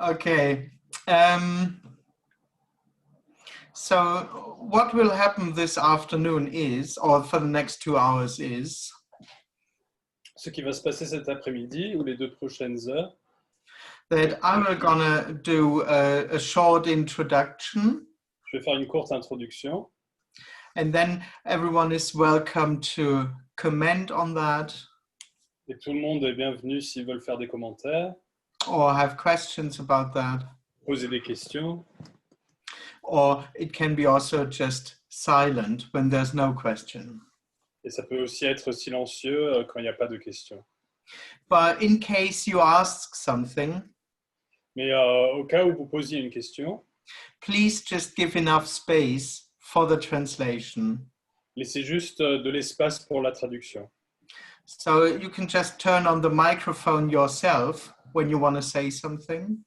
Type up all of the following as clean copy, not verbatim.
Okay. So what will happen this afternoon is, or for the next 2 hours is, Ce qui va se passer cet après-midi ou les 2 prochaines heures, that I'm gonna do a short introduction, je vais faire une courte introduction and then everyone is welcome to comment on that et tout le monde est bienvenu s'ils veulent faire des commentaires, or have questions about that, poser des questions, or it can be also just silent when there's no question. et ça peut aussi être silencieux quand il n'y a pas de questions. But in case you ask something, Mais au cas où vous posiez une question, please just give enough space for the translation. laissez juste de l'espace pour la traduction. So you can just turn on the microphone yourself when you want to say something.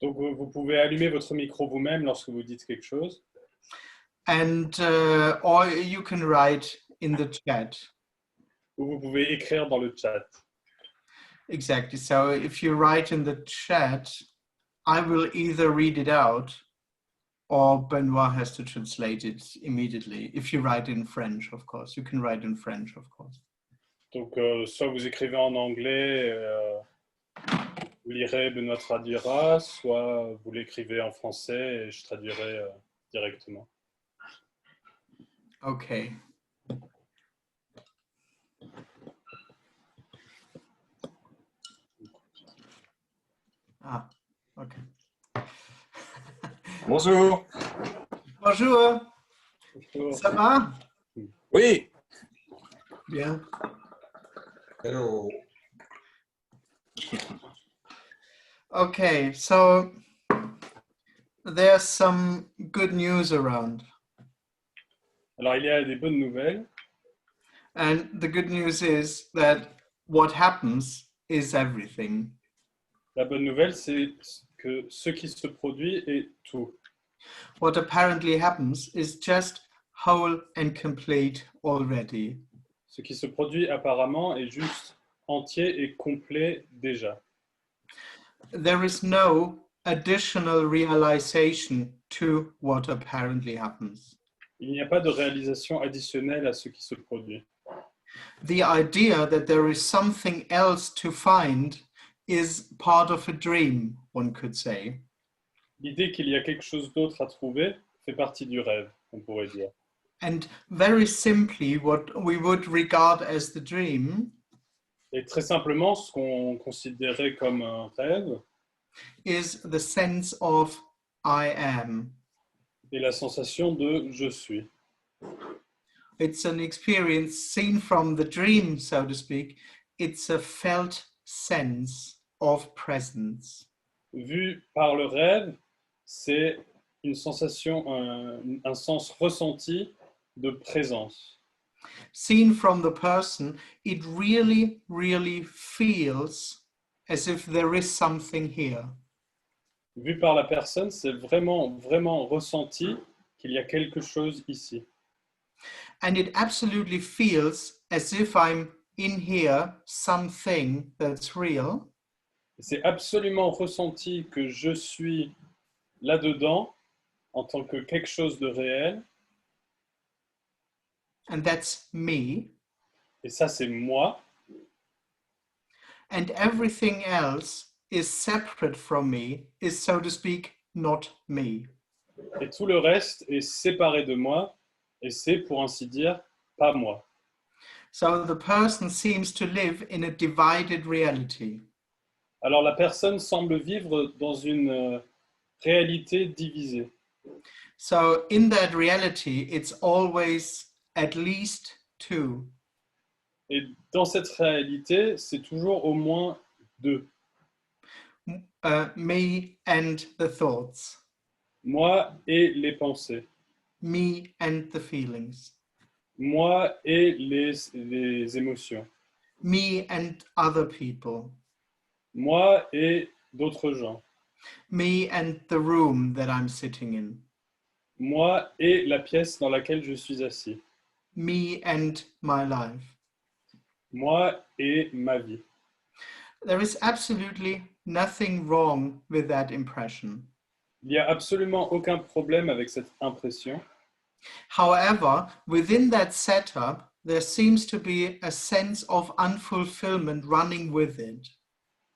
Donc vous pouvez allumer votre micro vous-même lorsque vous dites quelque chose. And or you can write in the chat. Ou vous pouvez écrire dans le chat. Exactly. So if you write in the chat, I will either read it out or Benoit has to translate it immediately. If you write in French, of course. You can write in French, of course. Donc soit vous écrivez en anglais, vous lirez, Benoît traduira, soit vous l'écrivez en français et je traduirai directement. Okay. Ah, okay. Bonjour. Bonjour. Bonjour. Ça va? Oui. Bien. Hello. Okay, so there's some good news around. Alors il y a des bonnes nouvelles. And the good news is that what happens is everything. La bonne nouvelle, c'est que ce qui se produit est tout. What apparently happens is just whole and complete already. Ce qui se produit apparemment est juste entier et complet déjà. There is no additional realization to what apparently happens. Il n'y a pas de réalisation additionnelle à ce qui se produit. The idea that there is something else to find is part of a dream, one could say. L'idée qu'il y a quelque chose d'autre à trouver fait partie du rêve, on pourrait dire. And very simply, what we would regard as the dream Et très simplement, ce qu'on considérait comme un rêve is the sense of I am. est la sensation de je suis. It's an experience seen from the dream, so to speak. It's a felt sense of presence. Vu par le rêve, c'est une sensation, un sens ressenti de présence. Seen from the person, it really, really feels as if there is something here. Vu par la personne, c'est vraiment, vraiment ressenti qu'il y a quelque chose ici. And it absolutely feels as if I'm in here, something that's real. C'est absolument ressenti que je suis là-dedans en tant que quelque chose de réel. And that's me. Et ça, c'est moi. And everything else is separate from me, is, so to speak, not me. Et tout le reste est séparé de moi. Et c'est, pour ainsi dire, pas moi. So the person seems to live in a divided reality. Alors la personne semble vivre dans une réalité divisée. So in that reality, it's always at least two. Et dans cette réalité, c'est toujours au moins deux. Me and the thoughts. Moi et les pensées. Me and the feelings. Moi et les émotions. Me and other people. Moi et d'autres gens. Me and the room that I'm sitting in. Moi et la pièce dans laquelle je suis assis. Me and my life. Moi et ma vie. There is absolutely nothing wrong with that impression. Il n'y a absolument aucun problème avec cette impression. However, within that setup, there seems to be a sense of unfulfillment running with it.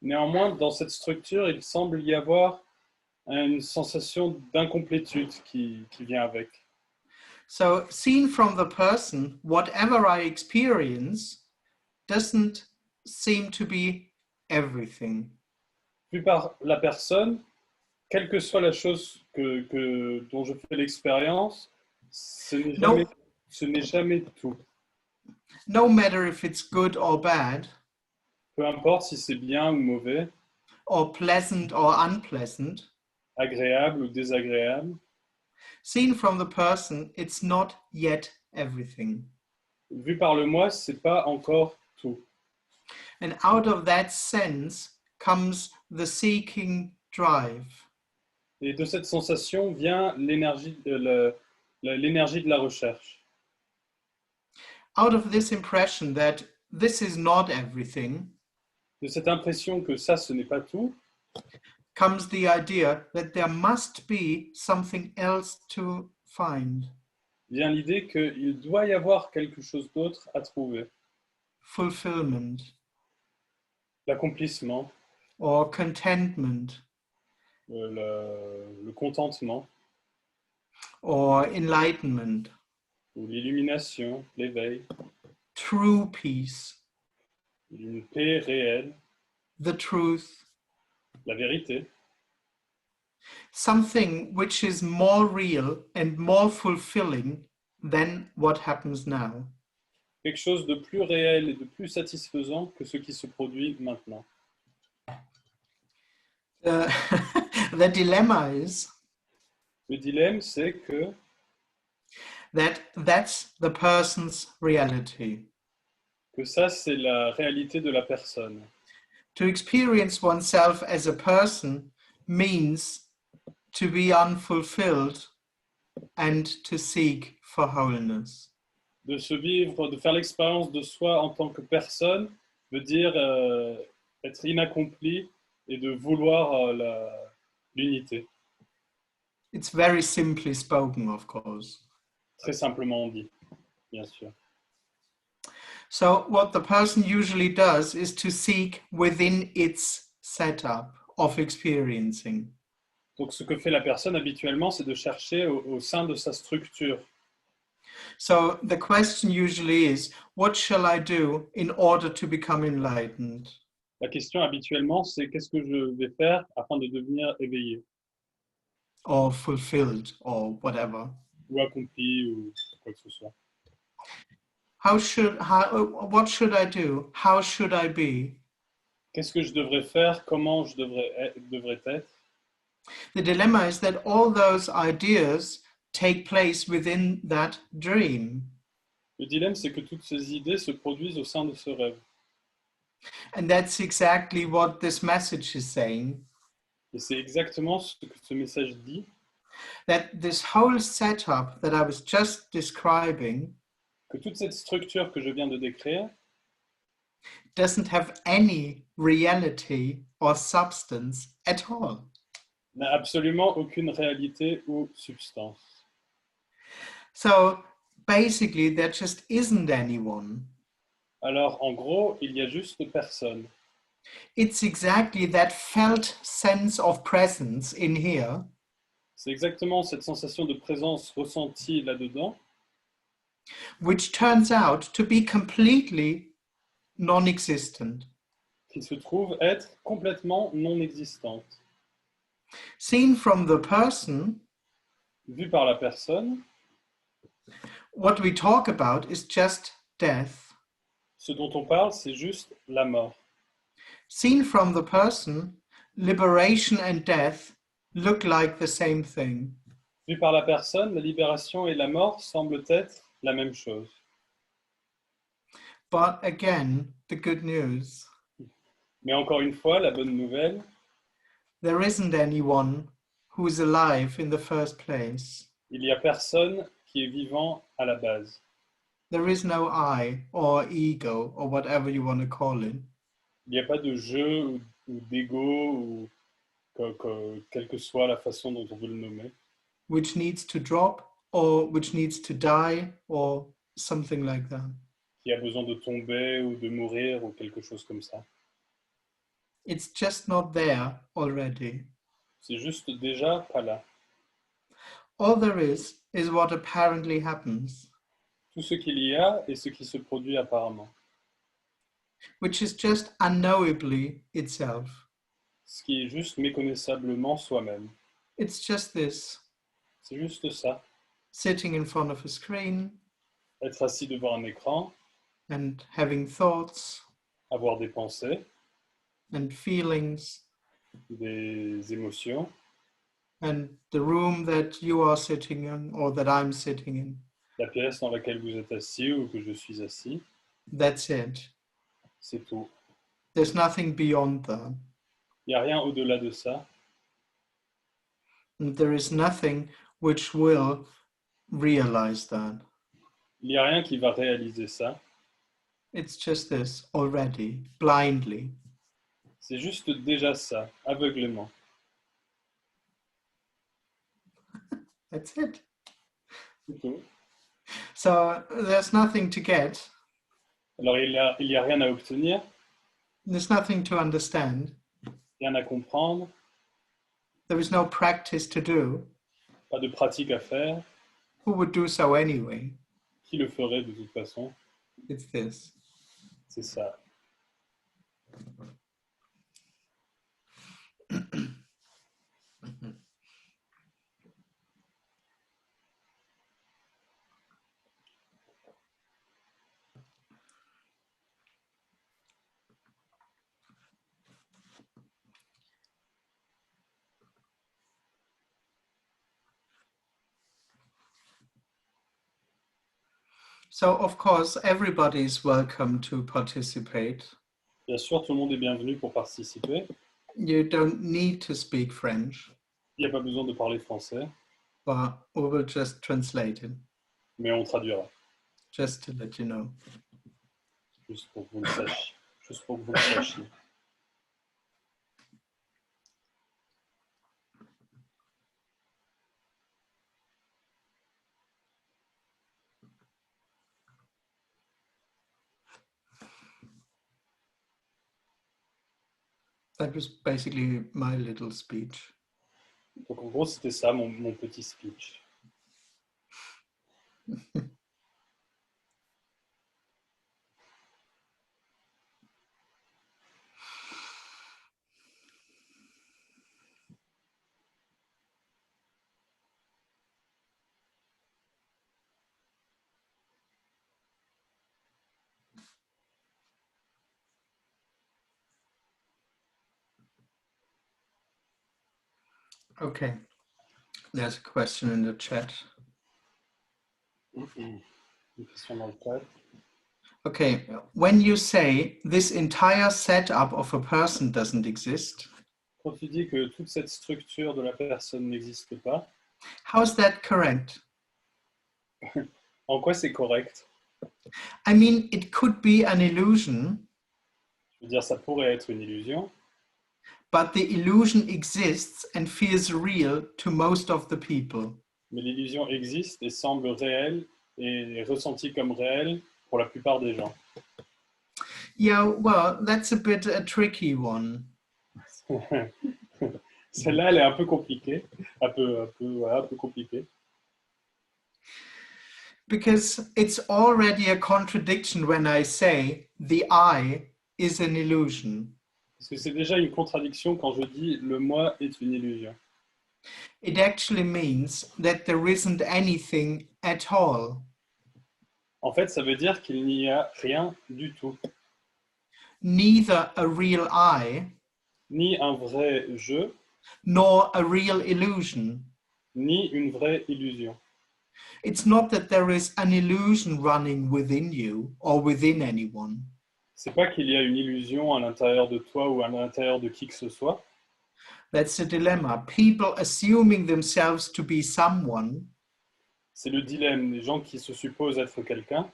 Néanmoins, dans cette structure, il semble y avoir une sensation d'incomplétude qui vient avec. So, seen from the person, whatever I experience doesn't seem to be everything. Vu par la personne, quelle que soit la chose dont je fais l'expérience, ce n'est jamais tout. No matter if it's good or bad, Peu importe si c'est bien ou mauvais, or pleasant or unpleasant, agréable ou désagréable, seen from the person, it's not yet everything. vu par le moi, c'est pas encore tout. And out of that sense comes the seeking drive. Et de cette sensation vient l'énergie de la recherche. Out of this impression that this is not everything, De cette impression que ça, ce n'est pas tout, comes the idea that there must be something else to find. vient l'idée qu'il doit y avoir quelque chose d'autre à trouver. Fulfillment L'accomplissement, or contentment le contentement, or enlightenment, ou l'illumination, l'éveil, true peace, une paix réelle, the truth, la vérité, something which is more real and more fulfilling than what happens now. quelque chose de plus réel et de plus satisfaisant que ce qui se produit maintenant. The dilemma is Le dilemme, c'est que that's the person's reality. ça, c'est la réalité de la personne. To experience oneself as a person means to be unfulfilled and to seek for wholeness. De se vivre, de faire l'expérience de soi en tant que personne veut dire être inaccompli et de vouloir l'unité. It's very simply spoken, of course. Très simplement dit, bien sûr. So what the person usually does is to seek within its setup of experiencing. Donc ce que fait la personne habituellement, c'est de chercher au sein de sa structure. So the question usually is, what shall I do in order to become enlightened? La question habituellement, c'est qu'est-ce que je vais faire afin de devenir éveillé Or fulfilled or whatever. ou accompli ou quoi que ce soit. What should I do? How should I be? Qu'est-ce que je devrais faire? Comment je devrais être? The dilemma is that all those ideas take place within that dream. Le dilemme, c'est que toutes ces idées se produisent au sein de ce rêve. And that's exactly what this message is saying. Et c'est exactement ce que ce message dit. That this whole setup that I was just describing Que toute cette structure que je viens de décrire doesn't have any reality or substance at all. n'a absolument aucune réalité ou substance. So basically, there just isn't anyone. Alors, en gros, il y a juste personne. It's exactly that felt sense of presence in here C'est exactement cette sensation de présence ressentie là-dedans which turns out to be completely non-existent. qui se trouve être complètement non existante. Seen from the person, Vu par la personne, what we talk about is just death. ce dont on parle, c'est juste la mort. Seen from the person, liberation and death look like the same thing. Vu par la personne, la libération et la mort semblent être la même chose. But again, the good news, Mais encore une fois, la bonne nouvelle, there isn't anyone who is alive in the first place. il n'y a personne qui est vivant à la base. There is no I or ego or whatever you want to call it. Il n'y a pas de jeu ou d'ego, ou quelle que soit la façon dont on veut le nommer, which needs to drop or which needs to die or something like that. qui a besoin de tomber ou de mourir ou quelque chose comme ça. It's just not there already. C'est juste déjà pas là. All there is what apparently happens, Tout ce qu'il y a est ce qui se produit apparemment, which is just unknowably itself. ce qui est juste méconnaissablement soi-même. It's just this, C'est juste ça, sitting in front of a screen être assis devant un écran, and having thoughts avoir des pensées, and feelings, des émotions, and the room that you are sitting in or that I'm sitting in. la pièce dans laquelle vous êtes assis ou que je suis assis, That's it. c'est tout. There's nothing beyond that. Il n'y a rien au-delà de ça. And there is nothing which will realize that. Il n'y a rien qui va réaliser ça. It's just this already, blindly. C'est juste déjà ça, aveuglément. That's it. C'est tout. So there's nothing to get. Alors il y a rien à obtenir, There's nothing to understand. rien à comprendre, There is no practice to do. pas de pratique à faire. Who would do so anyway? Qui le ferait de toute façon? It's this. C'est ça. So of course, everybody is welcome to participate. Bien sûr, tout le monde est bienvenu pour participer. You don't need to speak French, Il n'y a pas besoin de parler français, but we will just translate it, mais on traduira. just to let you know. Juste pour que vous le sachiez. Juste pour que vous le sachiez. That was basically my little speech. Donc en gros, c'était ça mon petit speech. Okay, there's a question in the chat. Une question dans le chat. Okay, when you say this entire setup of a person doesn't exist, Quand tu dis que toute cette structure de la personne n'existe pas, how is that correct? en quoi c'est correct? I mean, it could be an illusion, Je veux dire, ça pourrait être une illusion, but the illusion exists and feels real to most of the people. mais l'illusion existe et semble réelle et est ressentie comme réelle pour la plupart des gens. Yeah, well, that's a bit a tricky one. Celle-là, elle est un peu compliquée, un peu compliquée. Because it's already a contradiction when I say the I is an illusion. Parce que c'est déjà une contradiction quand je dis le moi est une illusion. It actually means that there isn't anything at all. En fait, ça veut dire qu'il n'y a rien du tout. Neither a real I, Ni un vrai je, nor a real illusion. ni une vraie illusion. It's not that there is an illusion running within you or within anyone. C'est pas qu'il y a une illusion à l'intérieur de toi ou à l'intérieur de qui que ce soit. That's the dilemma. People assuming themselves to be someone C'est le dilemme des gens qui se supposent être quelqu'un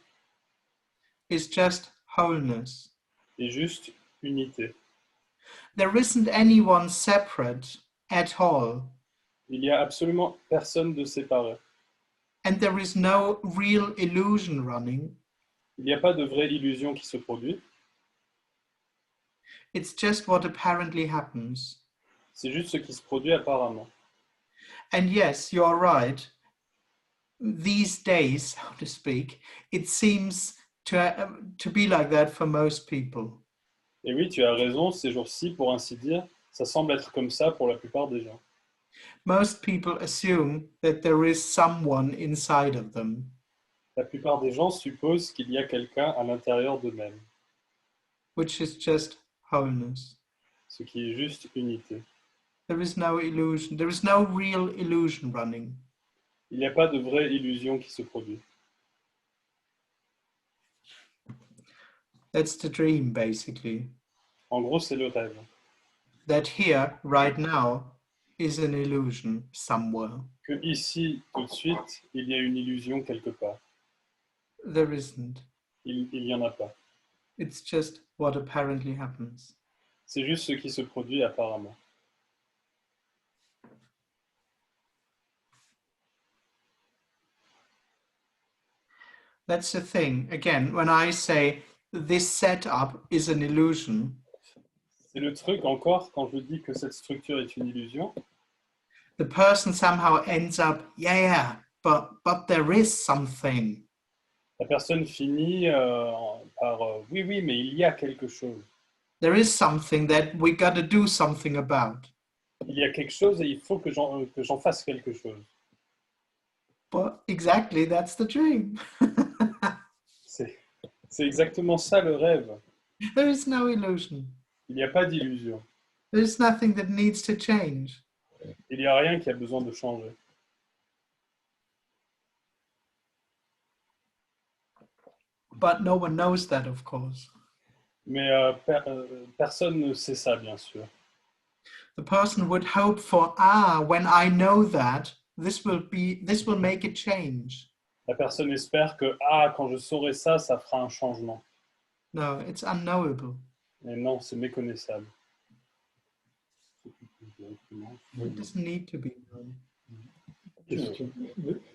is just wholeness. et juste unité. There isn't anyone separate at all, Il n'y a absolument personne de séparé. and there is no real illusion running. Il n'y a pas de vraie illusion qui se produit. It's just what apparently happens. C'est juste ce qui se produit apparemment. And yes, you're right. These days, so to speak, it seems to be like that for most people. Et oui, tu as raison, ces jours-ci, pour ainsi dire, ça semble être comme ça pour la plupart des gens. Most people assume that there is someone inside of them. La plupart des gens supposent qu'il y a quelqu'un à l'intérieur d'eux-mêmes, Which is just wholeness. ce qui est juste unité. There is no illusion. There is no real illusion running. Il n'y a pas de vraie illusion qui se produit. That's the dream, basically. En gros, c'est le rêve. That here, right now, is an illusion somewhere. Que ici, tout de suite, il y a une illusion quelque part. There isn't. Il n'y en a pas. It's just what apparently happens. C'est juste ce qui se produit apparemment. That's the thing. Again, when I say this setup is an illusion, C'est le truc encore, quand je dis que cette structure est une illusion, the person somehow ends up, yeah, but there is something. la personne finit par oui, oui, mais il y a quelque chose. There is something that we got to do something about. Il y a quelque chose et il faut que j'en fasse quelque chose. But exactly, that's the dream. C'est exactement ça le rêve. There is no illusion. Il n'y a pas d'illusion. There is nothing that needs to change. Il n'y a rien qui a besoin de changer. But no one knows that, of course. Mais personne ne sait ça, bien sûr. The person would hope for, when I know that, this will make a change. La personne espère que, quand je saurai ça, ça fera un changement. No, it's unknowable. Mais non, c'est méconnaissable. It doesn't need to be known.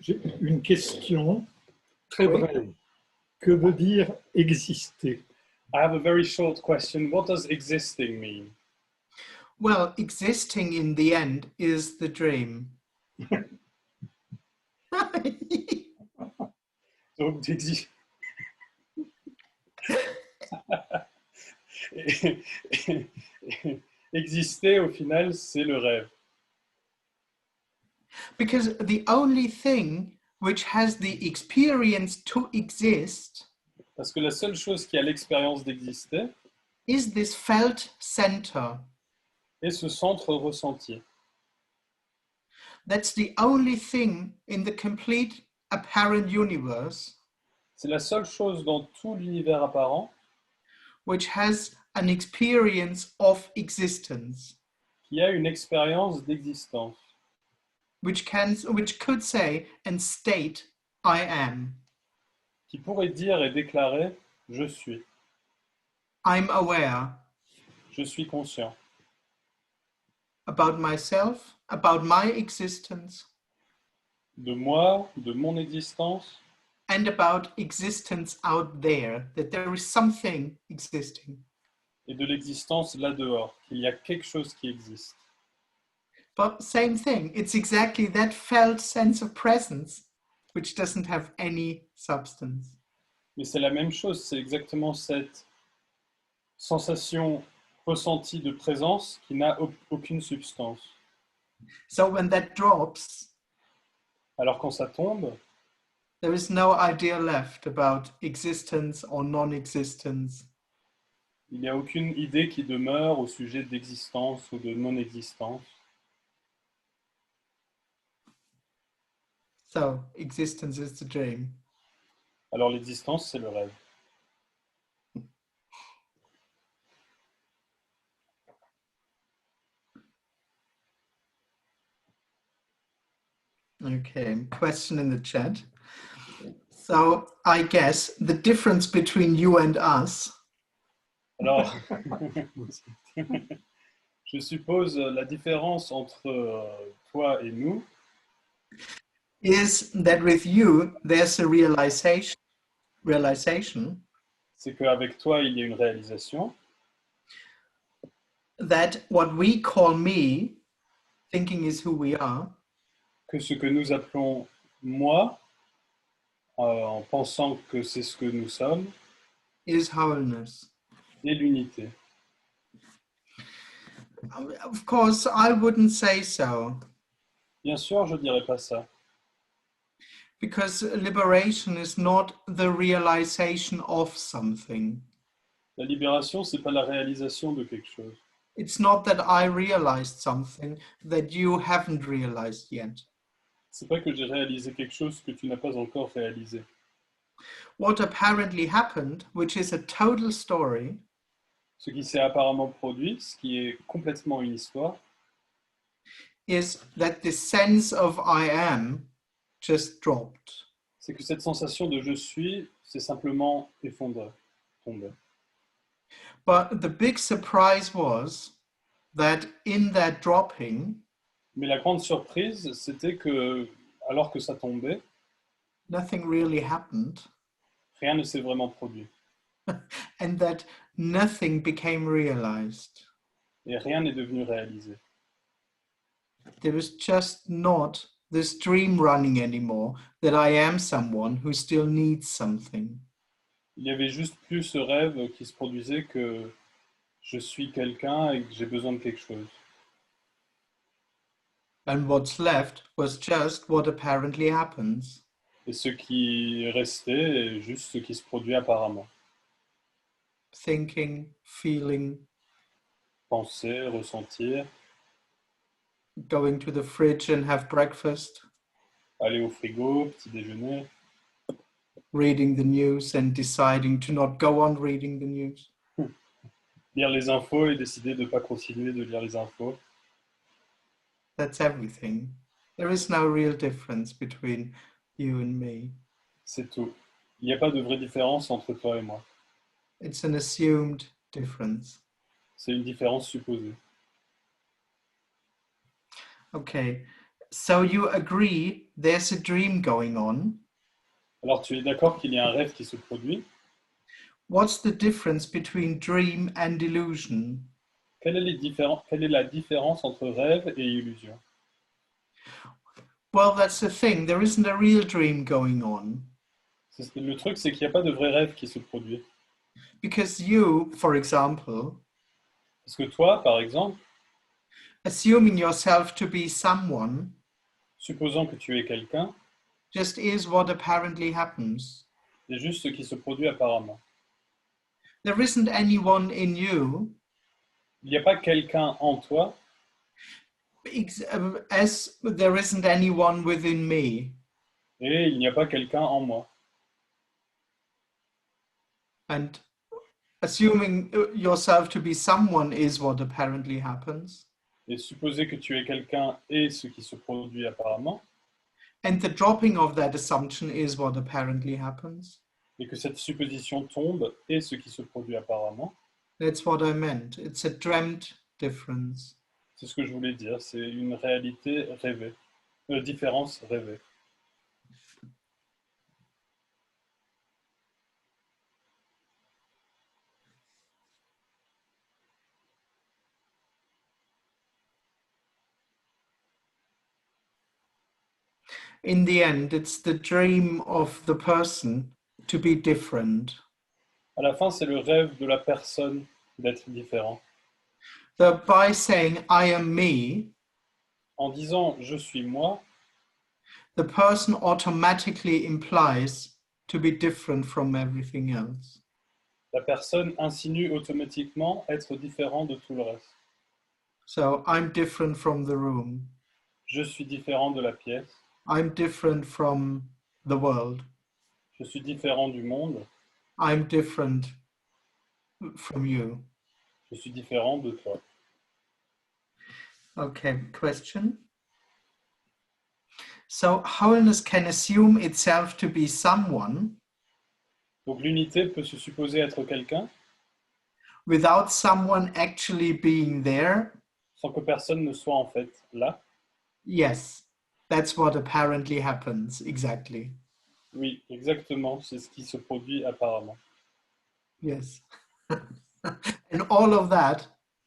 J'ai une question très Oui. brève. Que veut dire exister? I have a very short question. What does existing mean? Well, existing in the end is the dream. Donc, exister, au final, c'est le rêve. Because the only thing which has the experience to exist Parce que la seule chose qui a l'expérience d'exister is this felt center. est ce centre ressenti. That's the only thing in the complete apparent universe C'est la seule chose dans tout l'univers apparent which has an experience of existence, qui a une expérience d'existence, which could say and state, I am. qui pourrait dire et déclarer « je suis I'm aware ». Je suis conscient About myself, about my existence, de moi, de mon existence and about existence out there, that there is something existing. et de l'existence là dehors, qu'il y a quelque chose qui existe. But same thing, it's exactly that felt sense of presence which doesn't have any substance. Mais c'est la même chose, c'est exactement cette sensation ressentie de présence qui n'a aucune substance. So when that drops, Alors quand ça tombe, there is no idea left about existence or non-existence. il n'y a aucune idée qui demeure au sujet d'existence ou de non-existence. So existence is the dream. Alors l'existence, c'est le rêve. Okay, question in the chat. So I guess the difference between you and us Alors, je suppose la différence entre toi et nous, is that with you, there's a realization c'est qu'avec toi, il y a une réalisation, that what we call me, thinking is who we are, que ce que nous appelons moi, en pensant que c'est ce que nous sommes, is wholeness. est l'unité. Of course, I wouldn't say so, Bien sûr, je ne dirais pas ça, because liberation is not the realization of something. la libération, ce n'est pas la réalisation de quelque chose. It's not that I realized something that you haven't realized yet. C'est pas que j'ai réalisé quelque chose que tu n'as pas encore réalisé. What apparently happened, which is a total story, Ce qui s'est apparemment produit, ce qui est complètement une histoire, is that the sense of I am just dropped. c'est que cette sensation de je suis, c'est simplement effondré, tombé. But the big surprise was that in that dropping, Mais la grande surprise, c'était que, alors que ça tombait, nothing really happened, rien ne s'est vraiment produit. and that nothing became realized. Et rien n'est devenu réalisé. There was just not this dream running anymore that I am someone who still needs something. Il n'y avait juste plus ce rêve qui se produisait que je suis quelqu'un et que j'ai besoin de quelque chose. And what's left was just what apparently happens. Et ce qui restait est juste ce qui se produit apparemment. Thinking, feeling, Penser, ressentir, going to the fridge and have breakfast, aller au frigo, petit déjeuner, reading the news and deciding to not go on reading the news. lire les infos et décider de ne pas continuer de lire les infos. That's everything. There is no real difference between you and me. C'est tout. Il n'y a pas de vraie différence entre toi et moi. It's an assumed difference. C'est une différence supposée. Okay, so you agree there's a dream going on. Alors tu es d'accord qu'il y a un rêve qui se produit? What's the difference between dream and illusion? Quelle est la différence entre rêve et illusion? Well, that's the thing. There isn't a real dream going on. Le truc, c'est qu'il n'y a pas de vrai rêve qui se produit. Because you, for example, Parce que toi, par exemple, assuming yourself to be someone, supposons que tu es quelqu'un, just is what apparently happens. c'est juste ce qui se produit apparemment. There isn't anyone in you Il n'y a pas quelqu'un en toi, as there isn't anyone within me. et il n'y a pas quelqu'un en moi. And assuming yourself to be someone is what apparently happens. Et supposer que tu es quelqu'un est ce qui se produit apparemment, And the dropping of that assumption is what apparently happens. et que cette supposition tombe est ce qui se produit apparemment. That's what I meant. It's a dreamt difference. C'est ce que je voulais dire, c'est une réalité rêvée, différence rêvée. In the end, it's the dream of the person to be different. À la fin, c'est le rêve de la personne d'être différent. So by saying I am me, En disant « je suis moi », the person automatically implies to be different from everything else. la personne insinue automatiquement être différent de tout le reste. So I'm different from the room. Je suis différent de la pièce. I'm different from the world. Je suis différent du monde. I'm different from you. Je suis différent de toi. Okay, question. So wholeness can assume itself to be someone, Donc l'unité peut se supposer être quelqu'un, without someone actually being there. sans que personne ne soit en fait là. Yes, that's what apparently happens, exactly. Oui, exactement, c'est ce qui se produit apparemment. Yes. And all of that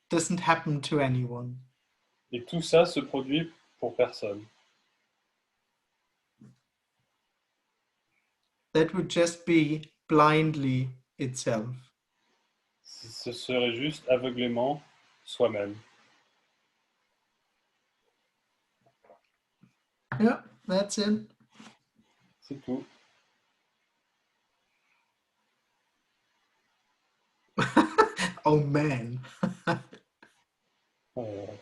doesn't happen to anyone. Et tout ça se produit pour personne. That would just be blindly itself. Ce serait juste aveuglément soi-même. Yeah, that's it. C'est tout. Oh man. Wow.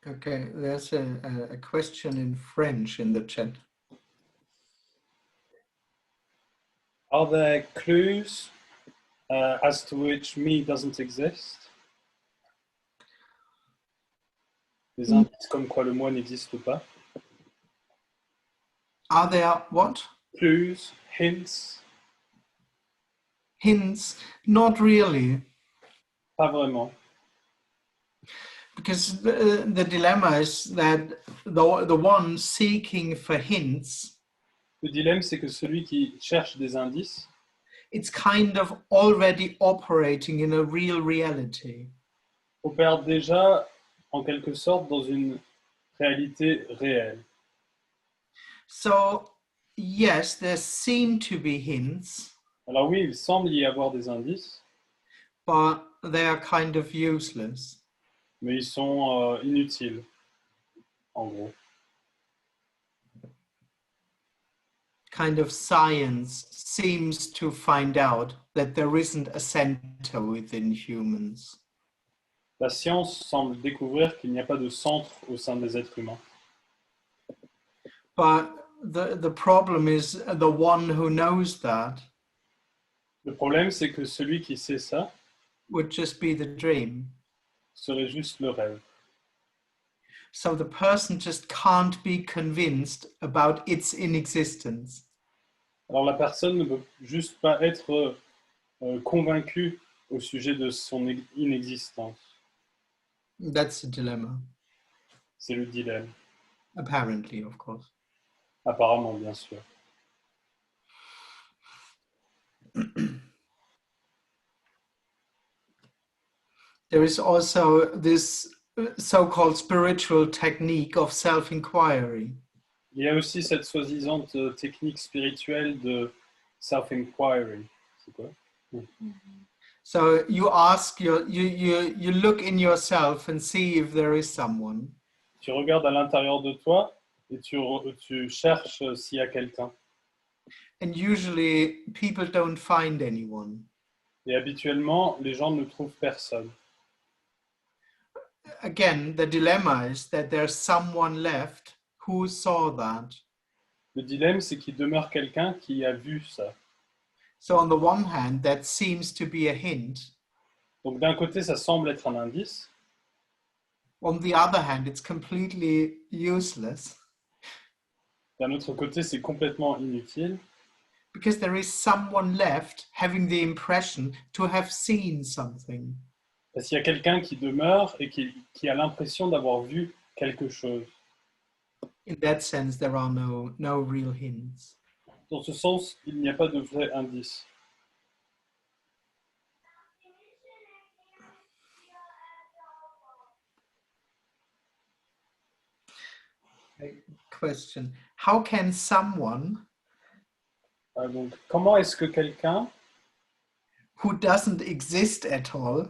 Okay, there's a question in French in the chat. Are there clues as to which me doesn't exist? Des indices comme quoi le moi n'existe pas? Are there what? Clues, hints? Hints? Not really. Pas vraiment. Because the dilemma is that the one seeking for hints, Le dilemme, c'est que celui qui cherche des indices, it's kind of already operating in a real reality. opère déjà en quelque sorte dans une réalité réelle. So, yes, there seem to be hints, Alors oui, il semble y avoir des indices, but they are kind of useless. mais ils sont inutiles, en gros. Kind of science seems to find out that there isn't a center within humans. La science semble découvrir qu'il n'y a pas de centre au sein des êtres humains. But the problem is the one who knows that Le problème, c'est que celui qui sait ça would just be the dream. serait juste le rêve. So the person just can't be convinced about its inexistence. Alors la personne ne peut juste pas être convaincue au sujet de son inexistence. That's the dilemma, C'est le dilemme, apparently, of course. apparemment, bien sûr. There is also this so-called spiritual technique of self-inquiry. Il y a aussi cette soi-disante technique spirituelle de self-inquiry. C'est quoi? So you ask you look in yourself and see if there is someone. Tu regardes à l'intérieur de toi et tu cherches s'il y a quelqu'un. And usually people don't find anyone. Et habituellement, les gens ne trouvent personne. Again, the dilemma is that there's someone left who saw that. Le dilemme, c'est qu'il demeure quelqu'un qui a vu ça. So on the one hand, that seems to be a hint. Donc d'un côté, ça semble être un indice. On the other hand, it's completely useless. D'un autre côté, c'est complètement inutile because there is someone left having the impression to have seen something. parce qu'il y a quelqu'un qui demeure et qui a l'impression d'avoir vu quelque chose. In that sense, there are no real hints. Dans ce sens, il n'y a pas de vrai indice. Question: how can someone Donc, comment est-ce que quelqu'un who doesn't exist at all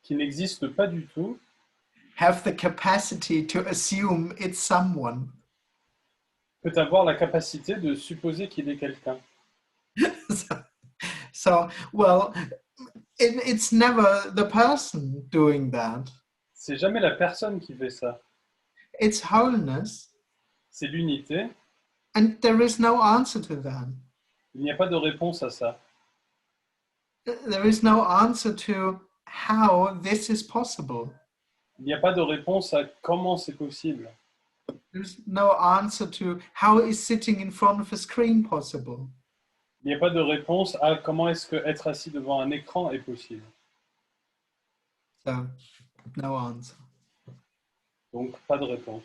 qui n'existe pas du tout have the capacity to assume it's someone? peut avoir la capacité de supposer qu'il est quelqu'un? so well, it's never the person doing that. C'est jamais la personne qui fait ça. It's wholeness, C'est l'unité. and there is no answer to that. Il n'y a pas de réponse à ça. There is no answer to how this is possible. Il n'y a pas de réponse à comment c'est possible. There's no answer to how is sitting in front of a screen possible. Il n'y a pas de réponse à comment est-ce que être assis devant un écran est possible. So, no answer. Donc, pas de réponse.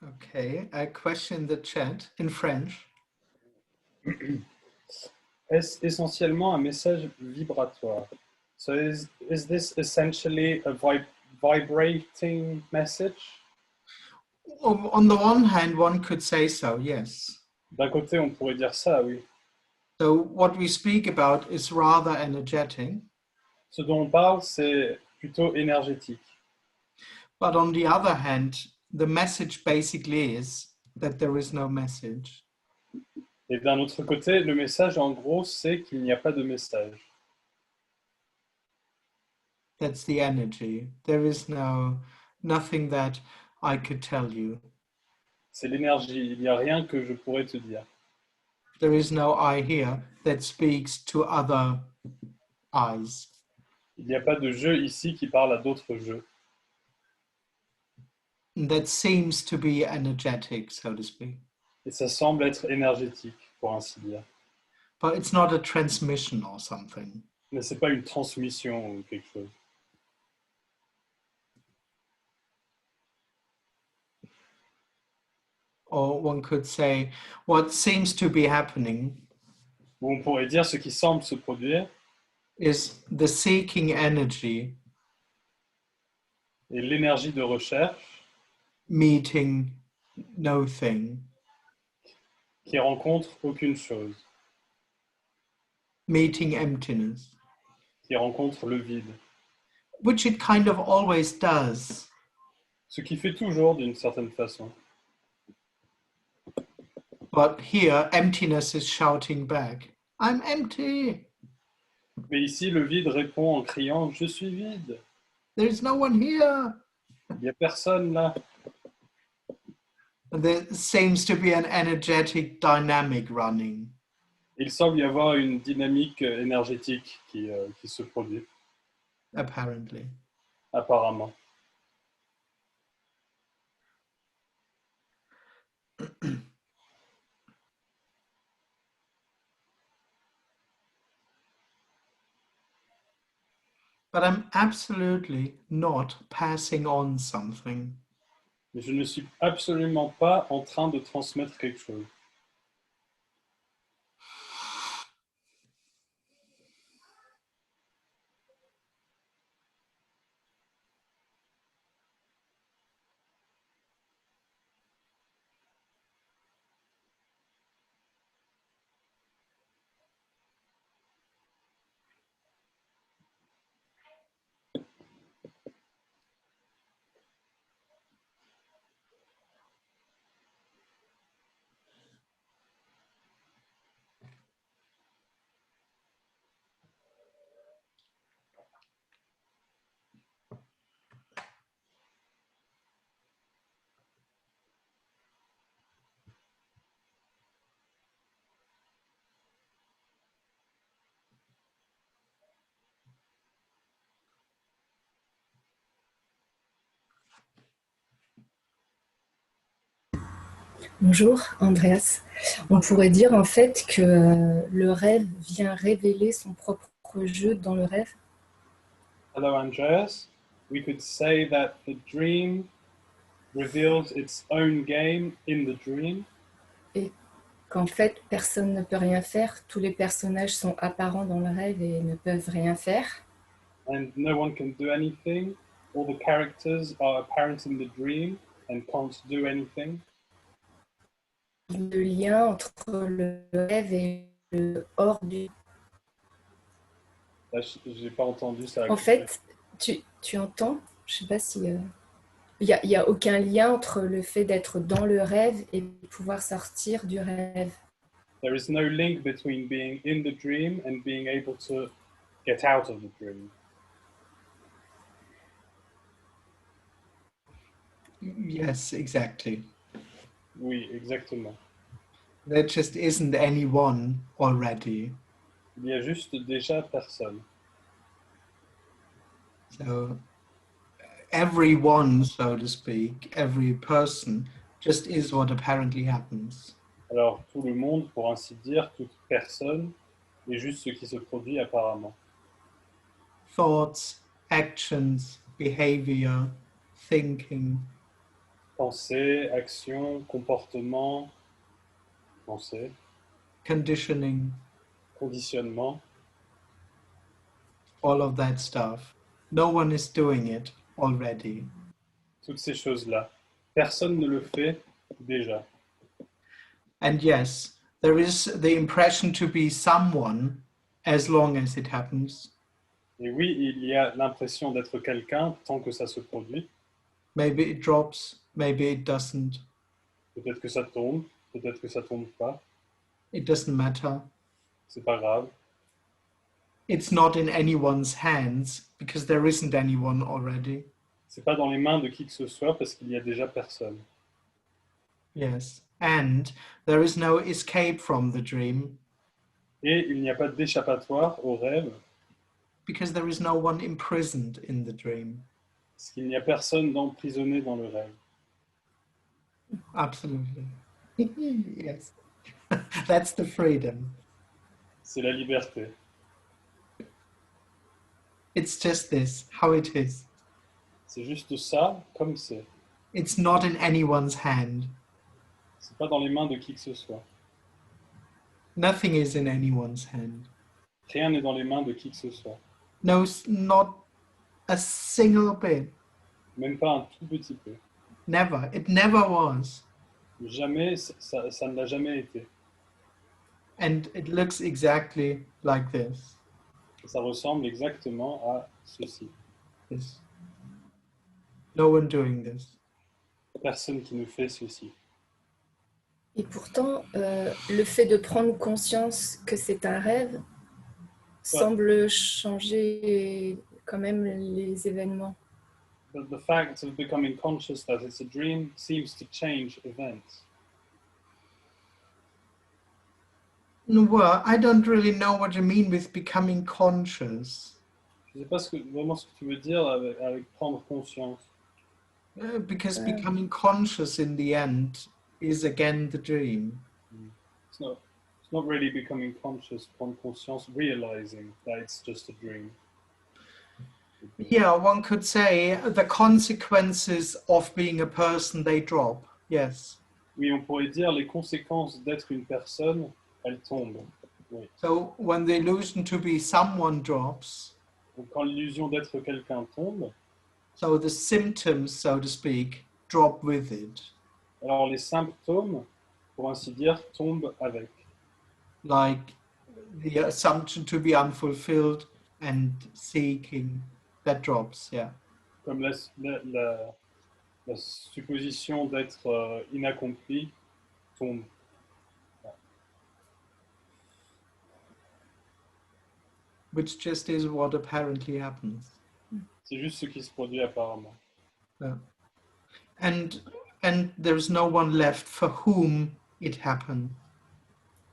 Okay, I question the chat in French. Est-ce essentiellement un message vibratoire? So is this essentially a vibrating message? On the one hand, one could say so, yes. D'un côté, on pourrait dire ça, oui. So what we speak about is rather energetic. Ce dont on parle, c'est plutôt énergétique. But on the other hand, the message basically is that there is no message. Et d'un autre côté, le message, en gros, c'est qu'il n'y a pas de message. That's the energy. There is nothing that I could tell you. C'est l'énergie. Il n'y a rien que je pourrais te dire. There is no I here that speaks to other eyes. Il n'y a pas de jeu ici qui parle à d'autres jeux. That seems to be energetic, so to speak. Et ça semble être énergétique, pour ainsi dire. But it's not a transmission or something. Mais ce n'est pas une transmission ou quelque chose. Or one could say, what seems to be happening Ou on pourrait dire ce qui semble se produire is the seeking energy est l'énergie de recherche meeting no thing, qui rencontre aucune chose, meeting emptiness, qui rencontre le vide. which it kind of always does. Ce qui fait toujours d'une certaine façon. But here, emptiness is shouting back, I'm empty. Mais ici, le vide répond en criant « Je suis vide, There's no one here. il n'y a personne là ». And there seems to be an energetic dynamic running. Il semble y avoir une dynamique énergétique qui se produit, apparently. apparemment. But I'm absolutely not passing on something. Mais je ne suis absolument pas en train de transmettre quelque chose. Bonjour Andreas. On pourrait dire en fait que le rêve vient révéler son propre jeu dans le rêve. Hello, Andreas. We could say that the dream reveals its own game in the dream. Et qu'en fait personne ne peut rien faire, tous les personnages sont apparents dans le rêve et ne peuvent rien faire. And no one can do anything. All the characters are apparent in the dream and can't do anything. Le lien entre le rêve et le hors du... Là, j'ai pas entendu ça. En fait, tu entends? Je sais pas si... Il n'y a aucun lien entre le fait d'être dans le rêve et pouvoir sortir du rêve. There is no link between being in the dream and being able to get out of the dream. Yes, exactly. Oui, exactement. There just isn't anyone already. Il y a juste déjà personne. So everyone, so to speak, every person just is what apparently happens. Alors, tout le monde, pour ainsi dire, toute personne, est juste ce qui se produit apparemment. Thoughts, actions, behavior, thinking, Pensée, action, comportement, pensée, conditioning, conditionnement, all of that stuff. No one is doing it already. toutes ces choses-là. Personne ne le fait déjà. And yes, there is the impression to be someone as long as it happens. Et oui, il y a l'impression d'être quelqu'un tant que ça se produit. Maybe it drops, maybe it doesn't. Peut-être que ça tombe, peut-être que ça tombe pas. It doesn't matter. C'est pas grave. It's not in anyone's hands because there isn't anyone already. C'est pas dans les mains de qui que ce soit parce qu'il y a déjà personne. Yes. And there is no escape from the dream Et il n'y a pas d'échappatoire au rêve because there is no one imprisoned in the dream. parce qu'il n'y a personne d'emprisonné dans le rêve. Absolutely. Yes. That's the freedom. C'est la liberté. It's just this, how it is. C'est juste ça, comme c'est. It's not in anyone's hand. C'est pas dans les mains de qui que ce soit. Nothing is in anyone's hand. Rien n'est dans les mains de qui que ce soit. No, not a single bit. Même pas un tout petit peu. Never. It never was. Jamais, ça ne l'a jamais été. And it looks exactly like this. Et ça ressemble exactement à ceci. This. No one doing this. Personne qui ne fait ceci. Et pourtant, le fait de prendre conscience que c'est un rêve semble changer quand même les événements. But the fact of becoming conscious that it's a dream seems to change events. Well, I don't really know what you mean with becoming conscious, Je ne sais pas vraiment ce que tu veux dire avec prendre conscience. because becoming conscious in the end is again the dream. It's not really becoming conscious, prendre conscience, realizing that it's just a dream. Yeah, one could say the consequences of being a person, they drop. Yes. Oui, on pourrait dire les conséquences d'être une personne, elles tombent. Oui. So when the illusion to be someone drops, Donc quand l'illusion d'être quelqu'un tombe, so the symptoms, so to speak, drop with it. alors les symptômes, pour ainsi dire, tombent avec. Like the assumption to be unfulfilled and seeking, that drops, yeah. Comme la supposition d'être inaccompli tombe. Which just is what apparently happens. C'est juste ce qui se produit apparemment. Yeah. And there's no one left for whom it happened.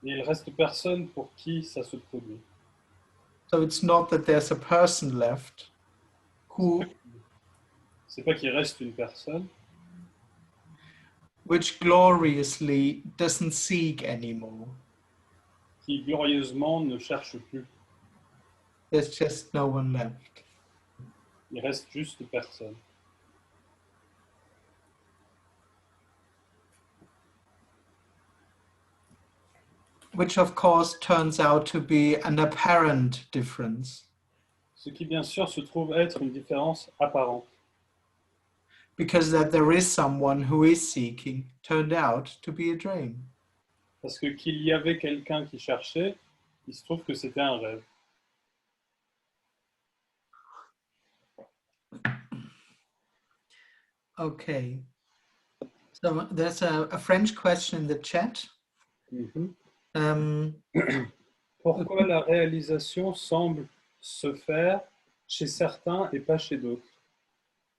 Et il reste personne pour qui ça se produit. So it's not that there's a person left who, C'est pas qu'il reste une personne which gloriously doesn't seek anymore. qui glorieusement ne cherche plus. There's just no one left. Il reste juste personne. Which of course turns out to be an apparent difference, Ce qui bien sûr se trouve être une différence apparente. because that there is someone who is seeking turned out to be a dream. Parce que qu'il y avait quelqu'un qui cherchait, il se trouve que c'était un rêve. Okay. So there's a French question in the chat. Pourquoi la réalisation semble se faire chez certains et pas chez d'autres?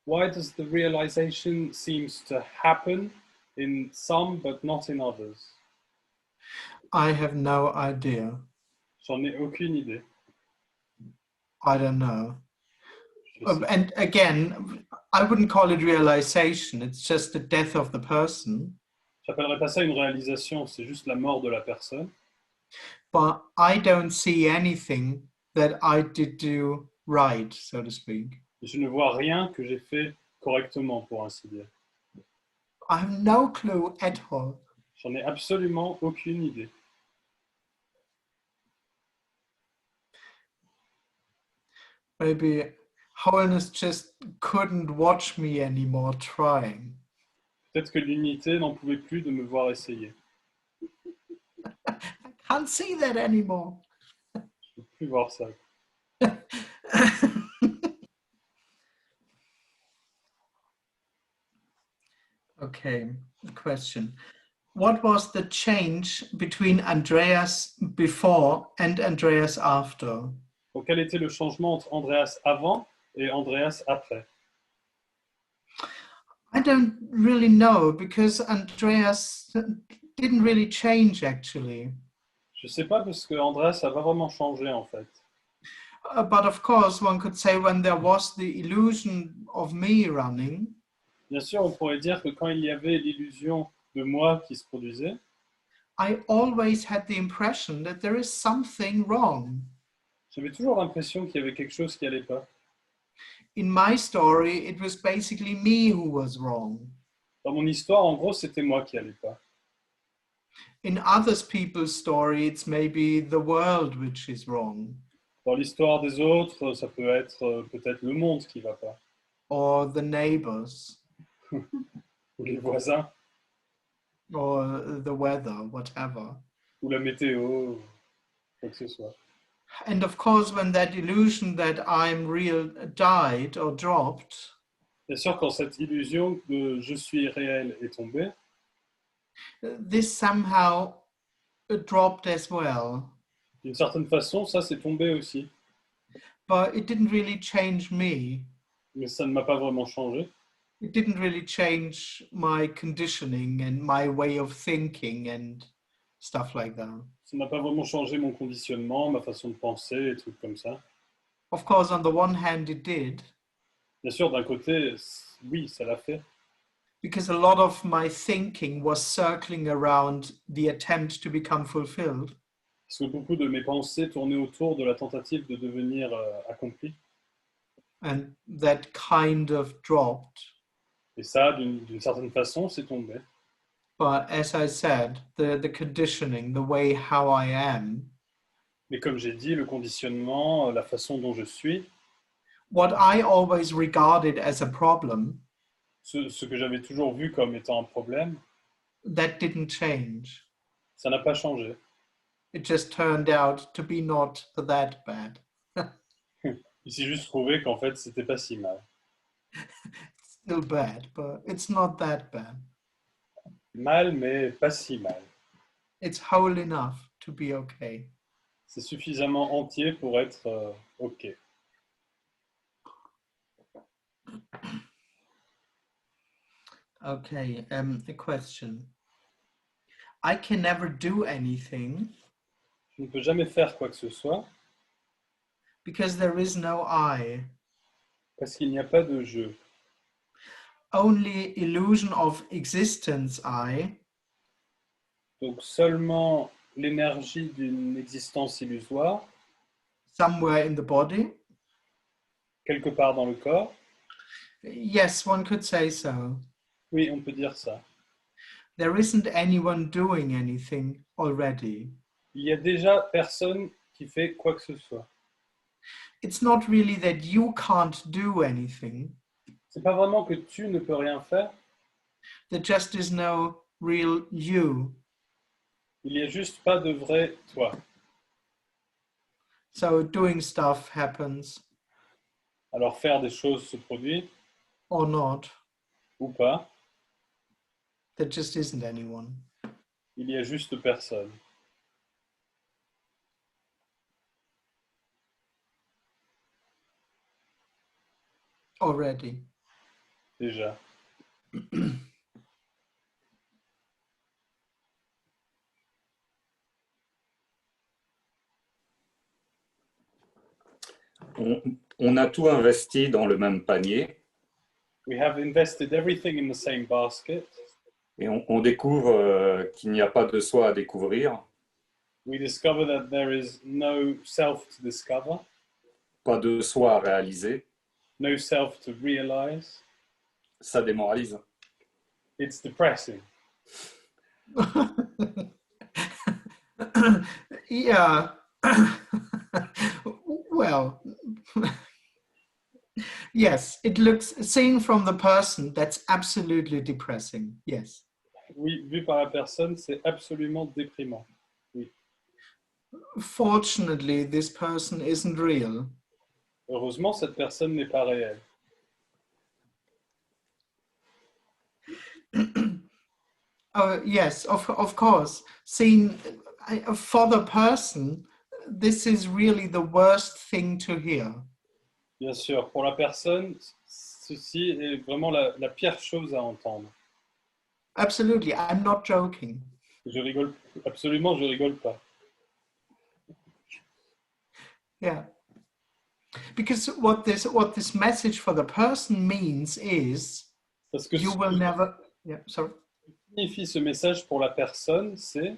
Why does the realization seems to happen in some but not in others? I have no idea. J'en ai aucune idée. I don't know. Je sais. And again, I wouldn't call it realization. It's just the death of the person. J'appellerais pas ça une réalisation, c'est juste la mort de la personne. But I don't see anything that I did do right, so to speak. Je ne vois rien que j'ai fait correctement, pour ainsi dire. I have no clue at all. J'en ai absolument aucune idée. Maybe Holiness just couldn't watch me anymore trying. Peut-être que l'unité n'en pouvait plus de me voir essayer. I can't see that anymore. Je ne peux plus voir ça. Okay, question. What was the change between Andreas before and Andreas after? Donc, quel était le changement entre Andreas avant et Andreas après? I don't really know, because Andreas didn't really change actually. Je ne sais pas parce que Andreas n'a pas vraiment changé en fait. But of course, one could say when there was the illusion of me running, Bien sûr, on pourrait dire que quand il y avait l'illusion de moi qui se produisait, I always had the impression that there is something wrong. j'avais toujours l'impression qu'il y avait quelque chose qui n'allait pas. In my story, it was basically me who was wrong. Dans mon histoire, en gros, c'était moi qui n'allais pas. In other people's story, it's maybe the world which is wrong, Dans l'histoire des autres, ça peut être peut-être le monde qui ne va pas, or the neighbors, ou les voisins, or the weather, whatever. ou la météo, quoi que ce soit. And of course, when that illusion that I'm real died or dropped, Bien sûr, quand cette illusion de je suis réel est tombée, this somehow dropped as well. d'une certaine façon, ça s'est tombé aussi. But it didn't really change me. Mais ça ne m'a pas vraiment changé. It didn't really change my conditioning and my way of thinking and stuff like that. Ça n'a pas vraiment changé mon conditionnement, ma façon de penser, et trucs comme ça. Of course, on the one hand, it did, Bien sûr, d'un côté, oui, ça l'a fait. because a lot of my thinking was circling around the attempt to become fulfilled. Parce que beaucoup de mes pensées tournaient autour de la tentative de devenir accompli. And that kind of dropped. Et ça, d'une certaine façon, c'est tombé. But as I said, the conditioning, the way how I am, Mais comme j'ai dit, le conditionnement, la façon dont je suis, what I always regarded as a problem, ce que j'avais toujours vu comme étant un problème, that didn't change. ça n'a pas changé. It just turned out to be not that bad. Il s'est juste trouvé qu'en fait, c'était pas si mal. It's still bad, but it's not that bad. Mal, mais pas si mal. It's whole enough to be okay. C'est suffisamment entier pour être OK. Okay, a question. I can never do anything Je ne peux jamais faire quoi que ce soit because there is no I. parce qu'il n'y a pas de je. Only illusion of existence I, Donc seulement l'énergie d'une existence illusoire, somewhere in the body. quelque part dans le corps. Yes, one could say so. Oui, on peut dire ça. There isn't anyone doing anything already. Il y a déjà personne qui fait quoi que ce soit. It's not really that you can't do anything. C'est pas vraiment que tu ne peux rien faire. There just is no real you. Il n'y a juste pas de vrai toi. So doing stuff happens Alors faire des choses se produit or not. ou pas, There just isn't anyone. il y a juste personne. Already. Déjà. On a tout investi dans le même panier We have invested everything in the same basket. et on découvre qu'il n'y a pas de soi à découvrir, We discover that there is no self to discover, pas de soi à réaliser. no self to realize. Ça démoralise. It's depressing. Yeah. Well, yes, it looks, seen from the person, that's absolutely depressing. Yes. Oui, vu par la personne, c'est absolument déprimant. Fortunately, this person isn't real. Heureusement, cette personne n'est pas réelle. Yes, of course. Seen for the person, this is really the worst thing to hear. Bien sûr, pour la personne, ceci est vraiment la pire chose à entendre. Absolutely, I'm not joking. Je rigole, absolument, je rigole pas. Yeah. Because what this message for the person means is Parce que you ce will que never, yeah, sorry, signifie ce message pour la personne, c'est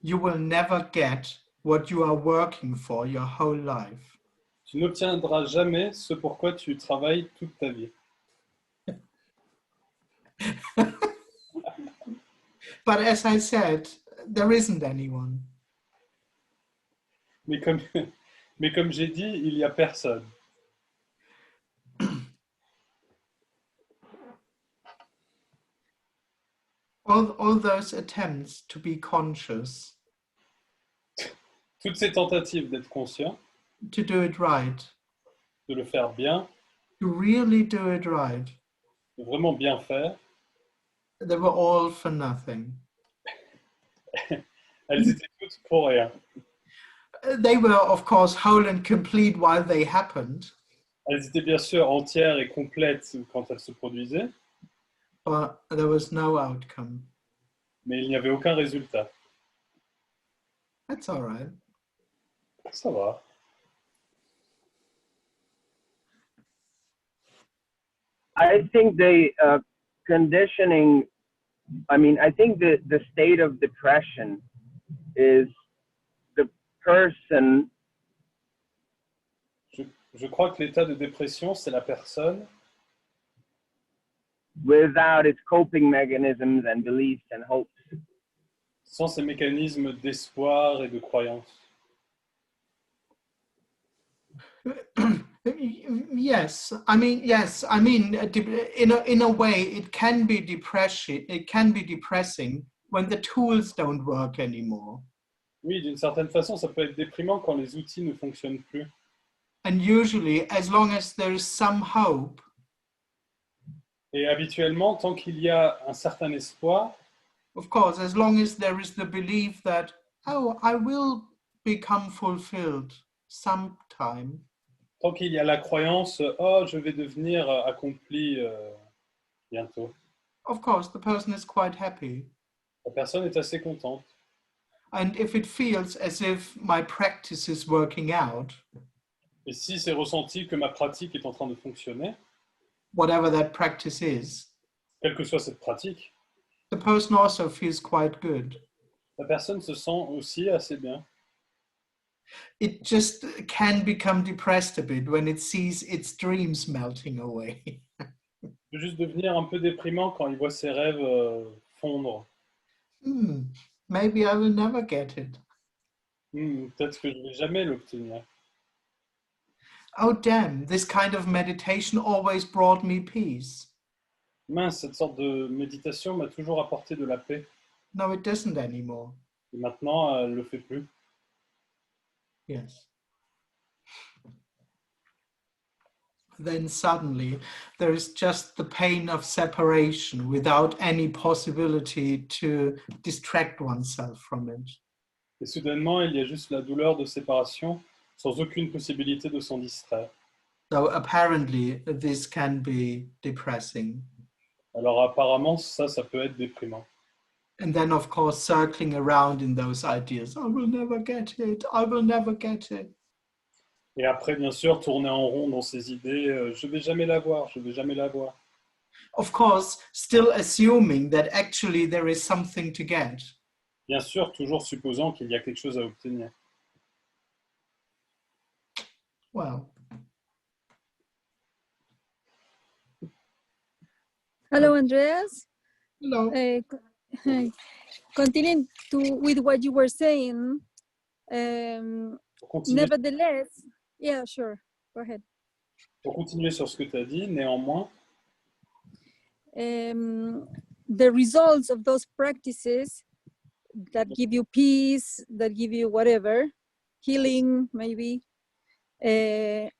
you will never get what you are working for your whole life. tu n'obtiendras jamais ce pourquoi tu travailles toute ta vie. But as I said, there isn't anyone. Mais comme j'ai dit, il n'y a personne. All those attempts to be conscious, Toutes ces tentatives d'être conscient, to do it right, de le faire bien, to really do it right, de vraiment bien faire, they were all for nothing. elles étaient toutes pour rien. They were, of course, whole and complete while they happened, Elles étaient bien sûr entières et complètes quand elles se produisaient, but there was no outcome. mais il n'y avait aucun résultat. That's all right. Ça va. I think the conditioning, I think the state of depression is the person Je crois que l'état de dépression, c'est la personne without its coping mechanisms and beliefs and hopes. sans ses mécanismes d'espoir et de croyance. Yes, in a way, it can be depression. It can be depressing when the tools don't work anymore. Oui, d'une certaine façon, ça peut être déprimant quand les outils ne fonctionnent plus. And usually, as long as there is some hope, Et habituellement, tant qu'il y a un certain espoir, of course, as long as there is the belief that, oh, I will become fulfilled sometime. tant qu'il y a la croyance, oh, je vais devenir accompli bientôt. Of course, the person is quite happy. La personne est assez contente. And if it feels as if my practice is working out, Et si c'est ressenti que ma pratique est en train de fonctionner, whatever that practice is, quelle que soit cette pratique, the person also feels quite good. la personne se sent aussi assez bien. It just can become depressed a bit when it sees its dreams melting away. Il peut juste devenir un peu déprimant quand il voit ses rêves fondre. Maybe I will never get it. Peut-être que je ne vais jamais l'obtenir. Oh, damn, this kind of meditation always brought me peace. Mince, cette sorte de méditation m'a toujours apporté de la paix. No, it doesn't anymore. Et maintenant, elle ne le fait plus. Yes. Then suddenly there is just the pain of separation without any possibility to distract oneself from it. Et soudainement, il y a juste la douleur de séparation sans aucune possibilité de s'en distraire. So apparently this can be depressing. Alors apparemment, ça peut être déprimant. And then, of course, circling around in those ideas, I will never get it, I will never get it. Et après, bien sûr, tourner en rond dans ces idées, je vais jamais l'avoir, je vais jamais l'avoir. Of course, still assuming that actually there is something to get. Bien sûr, toujours supposant qu'il y a quelque chose à obtenir. Well. Hello, Andreas. Hello. Continuing with what you were saying, nevertheless, yeah, sure, go ahead. Pour continuer sur ce que tu as dit, néanmoins, the results of those practices that give you peace, that give you whatever, healing maybe, and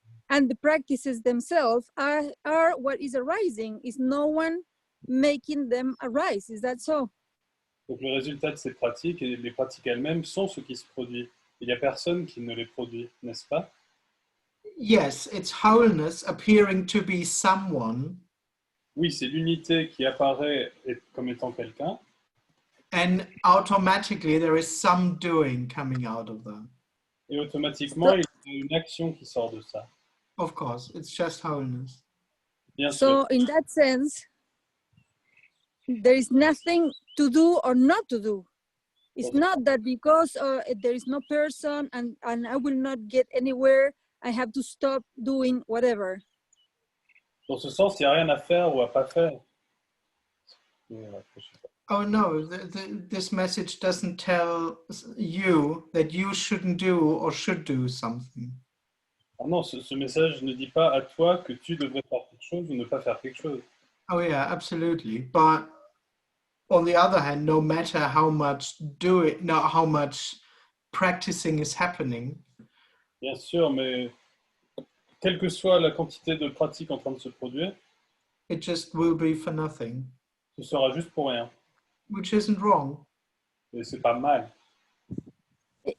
the practices themselves are what is arising. Is no one making them arise? Is that so? Donc le résultat de ces pratiques et les pratiques elles-mêmes sont ce qui se produit. Il n'y a personne qui ne les produit, n'est-ce pas? Yes, it's wholeness appearing to be someone. Oui, c'est l'unité qui apparaît comme étant quelqu'un. And automatically there is some doing coming out of that. Et automatiquement, il y a une action qui sort de ça. Of course, it's just wholeness. Bien sûr. So in that sense, there is nothing to do or not to do. It's not that because there is no person and I will not get anywhere, I have to stop doing whatever. Dans ce sens, il n'y a rien à faire ou à pas faire. Oh no, this message doesn't tell you that you shouldn't do or should do something. Ah non, ce message ne dit pas à toi que tu devrais faire quelque chose ou ne pas faire quelque chose. Oh yeah, absolutely. But on the other hand, no matter how much how much practicing is happening, bien sûr, mais quelle que soit la quantité de pratique en train de se produire, it just will be for nothing. Ce sera juste pour rien. Which isn't wrong. Et c'est pas mal.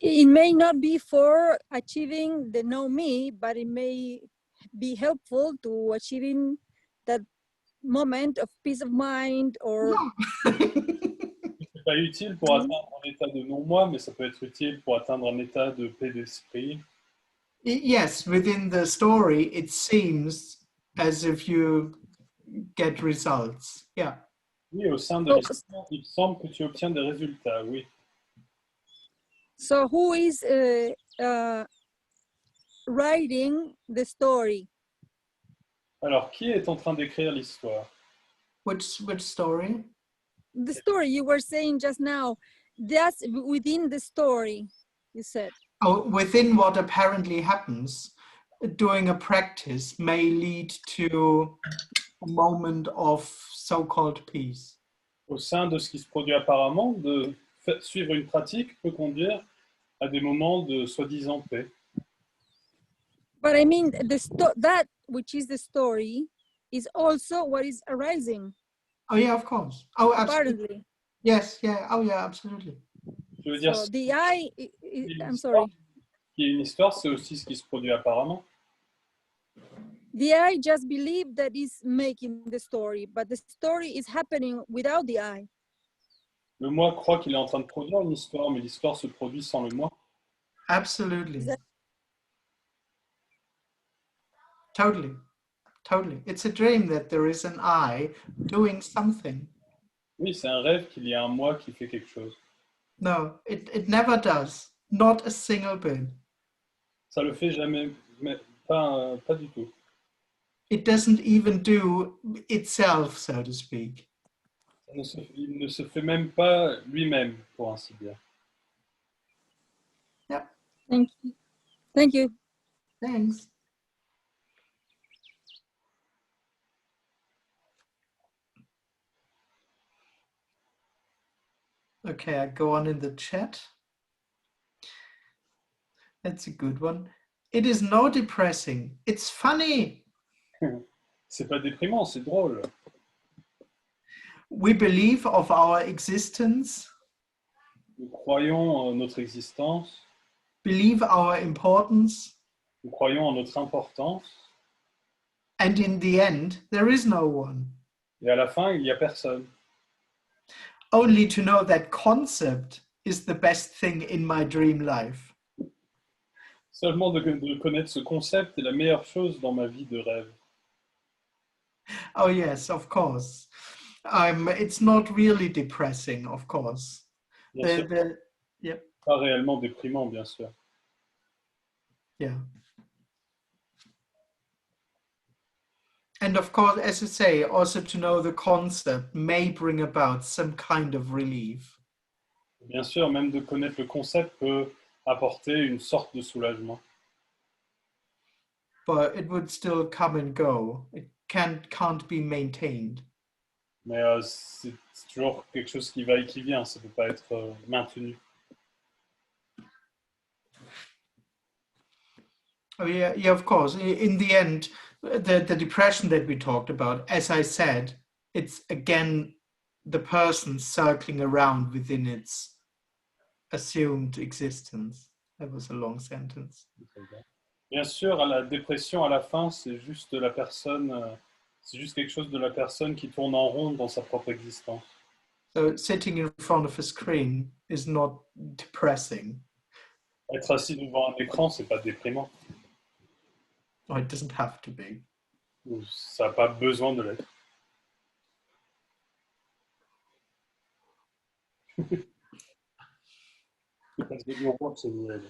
It may not be for achieving the know me, but it may be helpful to achieving that moment of peace of mind or C'est pas utile pour atteindre un état de non-moi, mais ça peut être utile pour atteindre un état de paix d'esprit. Yes, within the story, it seems as if you get results. Yeah. Oui, au sein de l'histoire, il semble que tu obtiens des résultats, oui. So who is writing the story? Alors, qui est en train d'écrire l'histoire? Which story? The story you were saying just now, that's within the story, you said. Oh, within what apparently happens, doing a practice may lead to a moment of so-called peace. Au sein de ce qui se produit apparemment, suivre une pratique peut conduire à des moments de soi-disant paix. But I mean, that which is the story is also what is arising. Oh yeah, of course. Oh, absolutely. Apparently. Yes, yeah. Oh yeah, absolutely. Je veux dire, So the I, I'm sorry. Qui est une histoire, c'est aussi ce qui se produit apparemment. The I just believe that is making the story, but the story is happening without the I. Le moi croit qu'il est en train de produire une histoire, mais l'histoire se produit sans le moi. Absolutely. That- Totally. Totally. It's a dream that there is an I doing something. Oui, c'est un rêve qu'il y a un moi qui fait quelque chose. No, it never does. Not a single bit. Ça le fait jamais, mais pas du tout. It doesn't even do itself, so to speak. Il ne se fait même pas lui-même, pour ainsi dire. Yeah. Thank you. Thank you. Thanks. Okay, I go on in the chat. That's a good one. It is not depressing. It's funny. C'est pas déprimant, c'est drôle. We believe of our existence, Nous croyons en notre existence, believe our importance, nous croyons en notre importance, and in the end, there is no one. et à la fin, il n'y a personne. Only to know that concept is the best thing in my dream life. Seulement de connaître ce concept est la meilleure chose dans ma vie de rêve. Oh yes, of course. It's not really depressing, of course. Bien sûr, Yeah. pas réellement déprimant, bien sûr. Yeah. And of course, as you say, also to know the concept may bring about some kind of relief. Bien sûr, même de connaître le concept peut apporter une sorte de soulagement. But it would still come and go. It can't be maintained. Mais c'est toujours quelque chose qui va et qui vient, ça ne peut pas être maintenu. Oh yeah, yeah, of course. In the end, the depression that we talked about, as I said, it's again the person circling around within its assumed existence. That was a long sentence. Bien sûr, à la dépression, à la fin, c'est juste la personne, c'est juste quelque chose de la personne qui tourne en rond dans sa propre existence. So sitting in front of a screen is not depressing. Être assis devant un écran, c'est pas déprimant. No, it doesn't have to be. Ou ça n'a pas besoin de l'être. Because your work's in red.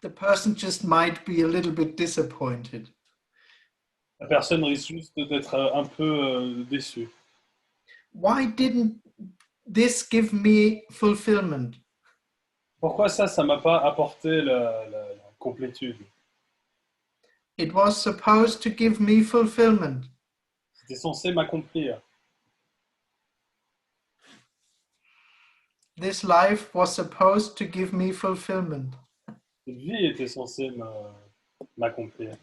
The person just might be a little bit disappointed. La personne risque juste d'être un peu déçue. Why didn't this give me fulfillment? Pourquoi ça m'a pas apporté la complétude? It was supposed to give me fulfillment. C'était censé m'accomplir. This life was supposed to give me fulfillment. Cette vie était censée m'accomplir.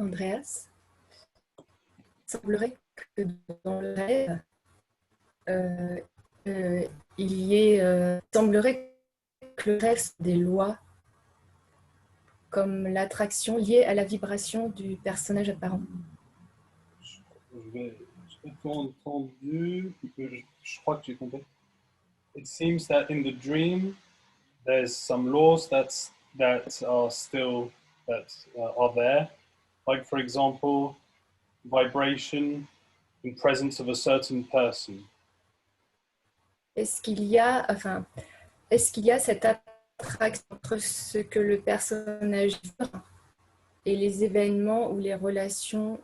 Andreas. Il semblerait que dans le rêve, semblerait que le rêve soit des lois, comme l'attraction liée à la vibration du personnage apparent. J'ai pas tout entendu. Je crois que j'ai compris. It seems that in the dream, there's some laws that are still are there. Like, for example, vibration in presence of a certain person. Est-ce qu'il y a cette attraction entre ce que le personnage vibre et les événements ou les relations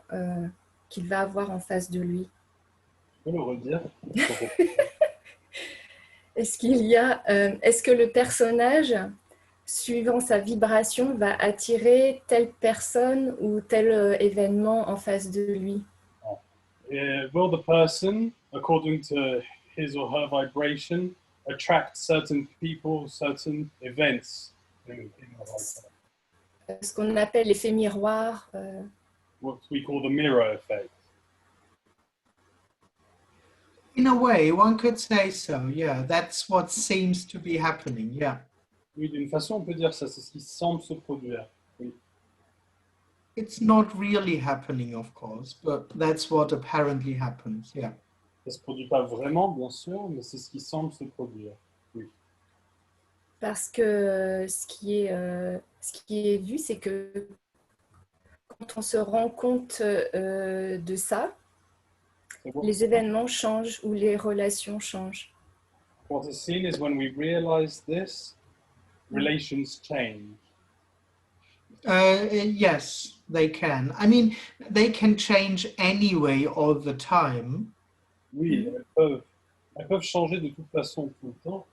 qu'il va avoir en face de lui? Tu peux le redire? Est-ce que le personnage, suivant sa vibration, va attirer telle personne ou tel événement en face de lui? Will the person, according to his or her vibration, attract certain people, certain events? Ce qu'on appelle l'effet miroir. What we call the mirror effect. In a way, one could say so, yeah. That's what seems to be happening, yeah. Oui, d'une façon, on peut dire ça, c'est ce qui semble se produire. Oui. It's not really happening, of course, but that's what apparently happens, yeah. Ça ne se produit pas vraiment, bien sûr, mais c'est ce qui semble se produire. Oui. Parce que ce qui est vu, c'est que quand on se rend compte de ça, les événements changent ou les relations changent. What is seen is when we realize this, relations change. Yes, they can. I mean, they can change anyway all the time. Oui, elles peuvent changer de toute façon tout le temps.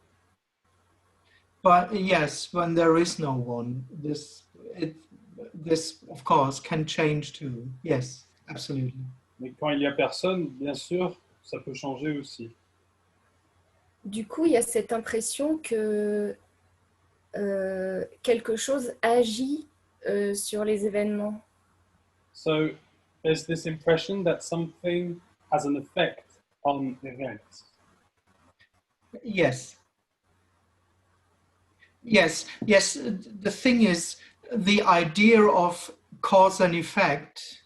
But yes, when there is no one, this of course can change too. Yes, absolutely. Mais quand il y a personne, bien sûr, ça peut changer aussi. Du coup, il y a cette impression que quelque chose agit sur les événements. So there's this impression that something has an effect on events. Yes. Yes, yes. The thing is, the idea of cause and effect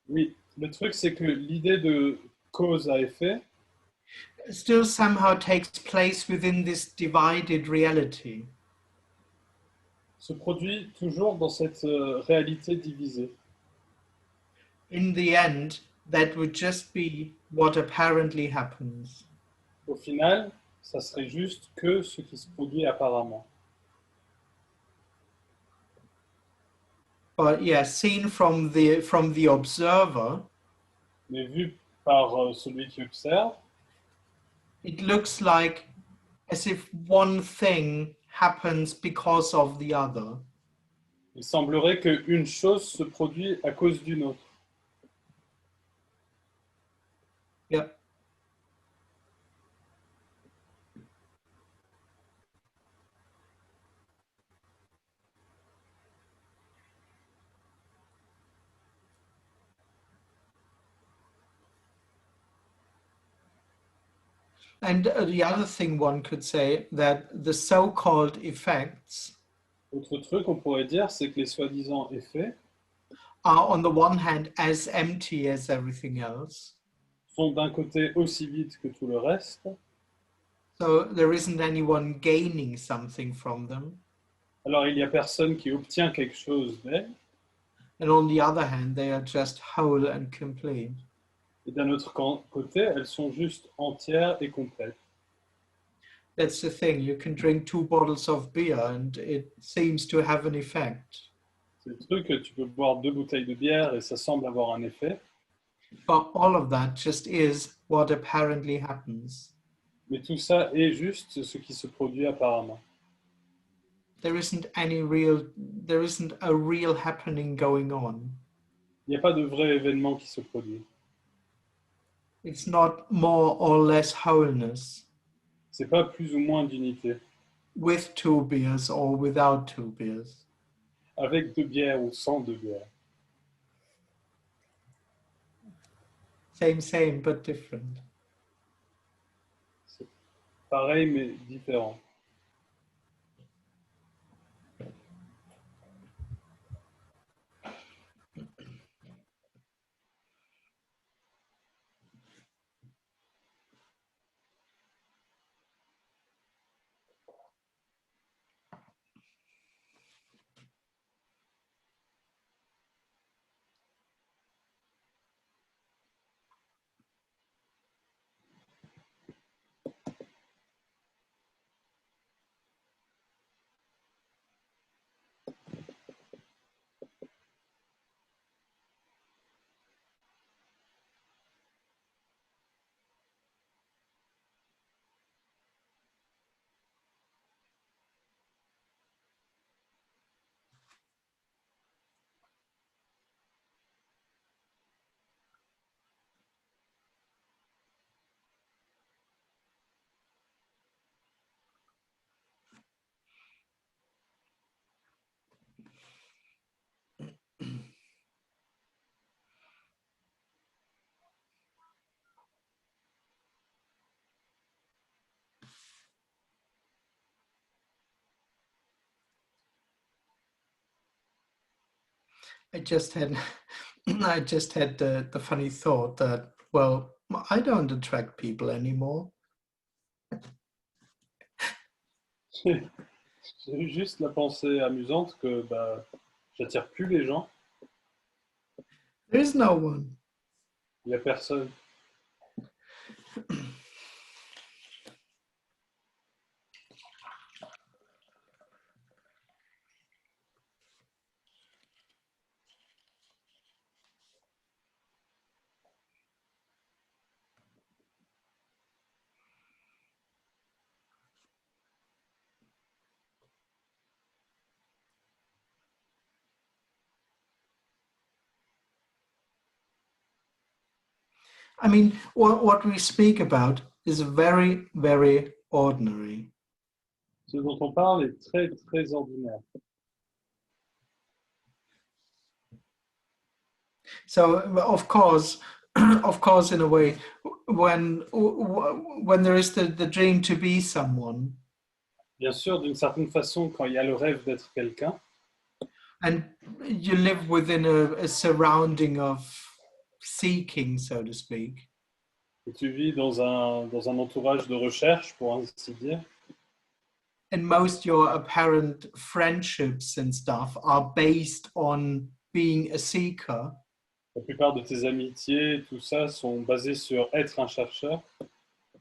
Oui, le truc c'est que l'idée de cause à effet still somehow takes place within this divided reality. se produit toujours dans cette réalité divisée. In the end, that would just be what apparently happens. Au final, ça serait juste que ce qui se produit apparemment. But yeah, seen from the observer, Mais vu par celui qui observe, it looks like as if one thing happens because of the other. il semblerait qu'une chose se produit à cause d'une autre. Yep. And the other thing one could say that the so-called effects Autre truc qu'on pourrait dire, c'est que les soi-disant effets are on the one hand as empty as everything else. sont d'un côté aussi vides que tout le reste, So there isn't anyone gaining something from them. alors il n'y a personne qui obtient quelque chose d'elles, And on the other hand, they are just whole and complete. et d'un autre côté, elles sont juste entières et complètes. That's the thing. You can drink 2 bottles of beer and it seems to have an effect. C'est le truc que tu peux boire 2 bouteilles de bière et ça semble avoir un effet, But all of that just is what apparently happens. mais tout ça est juste ce qui se produit apparemment. There isn't a real happening going on. Il n'y a pas de vrai événement qui se produit. It's not more or less wholeness C'est pas plus ou moins d'unité, with 2 beers or without 2 beers. avec 2 bières ou sans 2 bières. Same, but different. C'est pareil mais différent. I just had I just had the funny thought that, well, I don't attract people anymore. J'ai eu juste la pensée amusante que j'attire plus les gens, There is no one. il n'y a personne. I mean, what we speak about is very, very ordinary. Ce dont on parle est très très ordinaire. So, of course, of course, in a way, when there is the dream to be someone, Bien sûr, d'une certaine façon, quand il y a le rêve d'être quelqu'un, and you live within a surrounding of seeking, so to speak, et tu vis dans un entourage de recherche, pour ainsi dire, and most your apparent friendships and stuff are based on being a seeker, la plupart de tes amitiés, tout ça, sont basés sur être un chercheur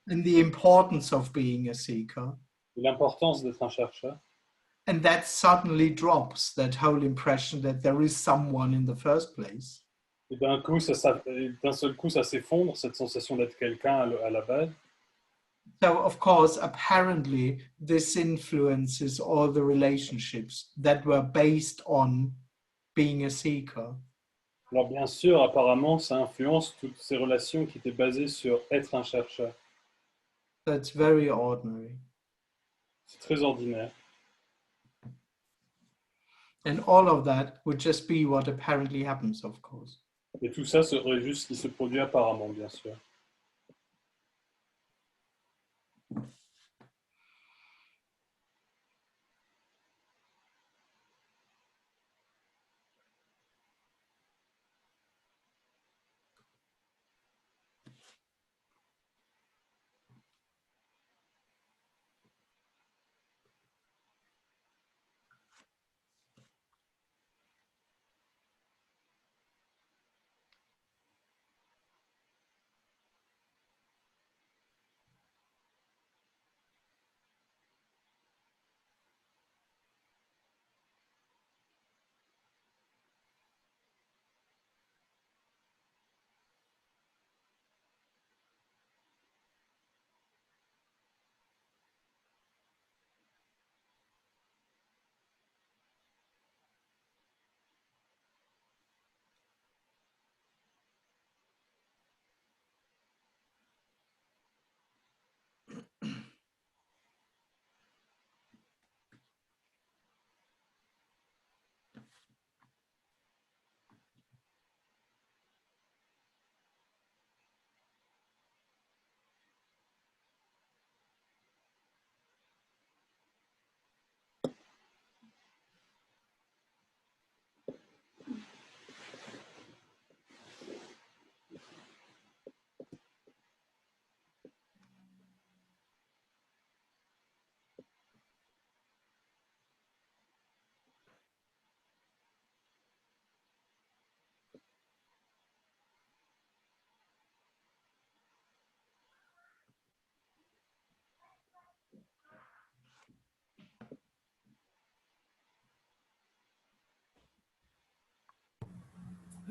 and the importance of being a seeker. et l'importance d'être un chercheur. And that suddenly drops that whole impression that there is someone in the first place. Et d'un seul coup, ça s'effondre, cette sensation d'être quelqu'un à la base. So, of course, apparently, this influences all the relationships that were based on being a seeker. Alors bien sûr, apparemment, ça influence toutes ces relations qui étaient basées sur être un chercheur. That's very ordinary. C'est très ordinaire. And all of that would just be what apparently happens, of course. Et tout ça serait juste ce qui se produit apparemment, bien sûr.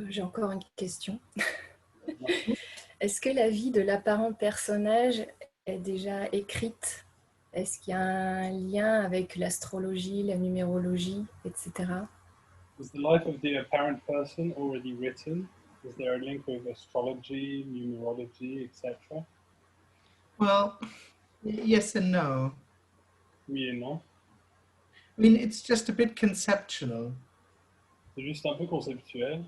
J'ai encore une question. Est-ce que la vie de l'apparent personnage est déjà écrite? Est-ce qu'il y a un lien avec l'astrologie, la numérologie, etc.? Is the life of the apparent person already written? Is there a link with astrology, numerology, etc.? Well, yes and no. Oui et non. I mean, it's just a bit conceptual C'est juste un peu conceptuel.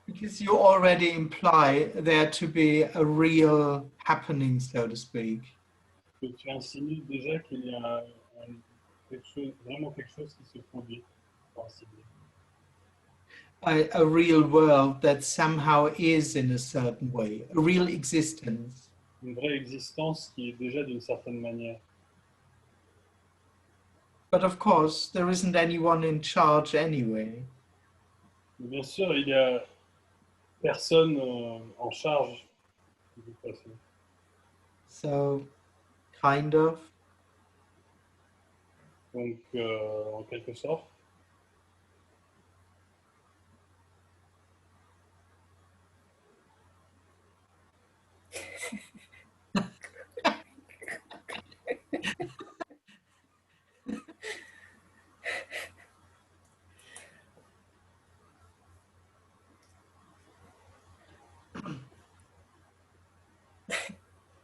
because you already imply there to be a real happening, so to speak. Que tu insinues déjà qu'il y a vraiment quelque chose qui se produit, pour ainsi dire. A real world that somehow is in a certain way, a real existence. Une vraie existence qui est déjà d'une certaine manière. But of course, there isn't anyone in charge anyway. Mais bien sûr, il y a personne en charge de toute façon. So, kind of. Donc, en quelque sorte,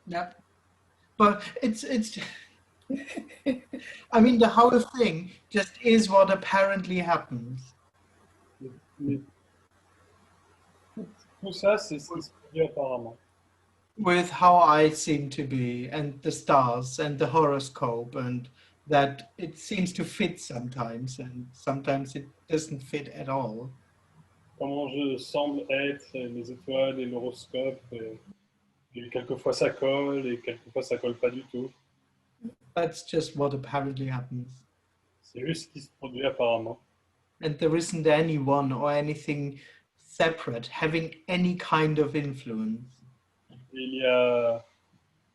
Yeah. But it's I mean, the whole thing just is what apparently happens. mais tout ça, c'est ce qui se produit apparemment. With how I seem to be, and the stars, and the horoscope, and that it seems to fit sometimes, and sometimes it doesn't fit at all. Comment je semble être, et les étoiles et l'horoscope, et quelquefois ça colle, et quelquefois ça colle pas du tout. That's just what apparently happens. C'est juste ce qui se produit apparemment. And there isn't anyone or anything separate having any kind of influence. Et il y a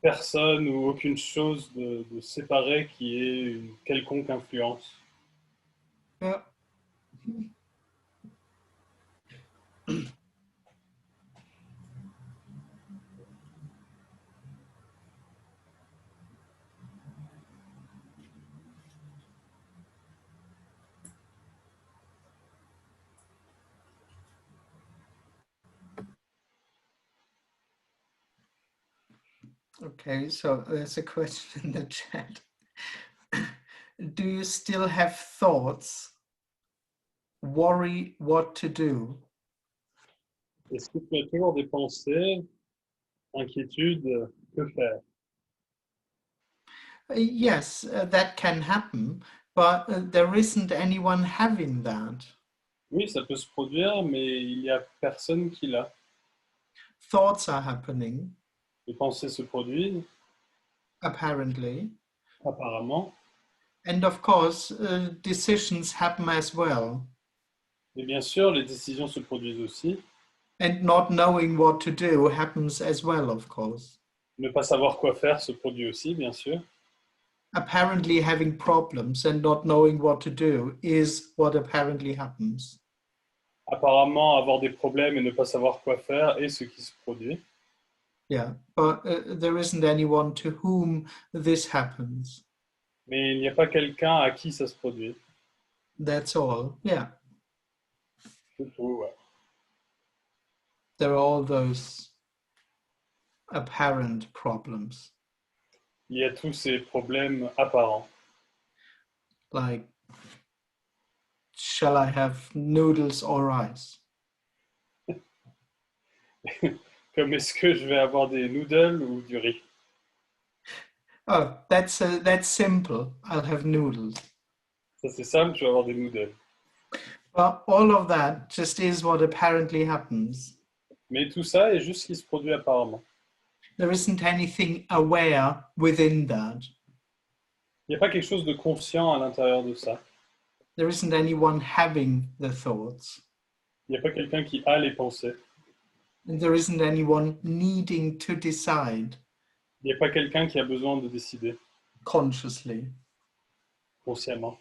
personne ou aucune chose de séparé qui ait une quelconque influence. Yeah. Okay, so there's a question in the chat. Do you still have thoughts? Worry what to do? Est-ce que tu as toujours des pensées, inquiétudes, que faire? Yes, that can happen, but there isn't anyone having that. Oui, ça peut se produire, mais il n'y a personne qui l'a. Thoughts are happening, Les pensées se produisent, apparently. apparemment, And of course, decisions happen as well. et bien sûr, les décisions se produisent aussi. And not knowing what to do happens as well, of course. Ne pas savoir quoi faire se produit aussi, bien sûr. Apparently having problems and not knowing what to do is what apparently happens. Apparemment, avoir des problèmes et ne pas savoir quoi faire est ce qui se produit. Yeah, but there isn't anyone to whom this happens. Mais il n'y a pas quelqu'un à qui ça se produit. That's all. Yeah. C'est tout, ouais. There are all those apparent problems, Il y a tous ces problèmes apparents. like, shall I have noodles or rice? Comme est-ce que je vais avoir des noodles ou du riz? Oh, that's simple. I'll have noodles. Ça c'est simple, je vais avoir des noodles. But all of that just is what apparently happens. Mais tout ça est juste ce qui se produit apparemment. There isn't anything aware within that. Il n'y a pas quelque chose de conscient à l'intérieur de ça. There isn't anyone having the thoughts. Il n'y a pas quelqu'un qui a les pensées. And there isn't anyone needing to decide Il n'y a pas quelqu'un qui a besoin de décider consciously. consciemment.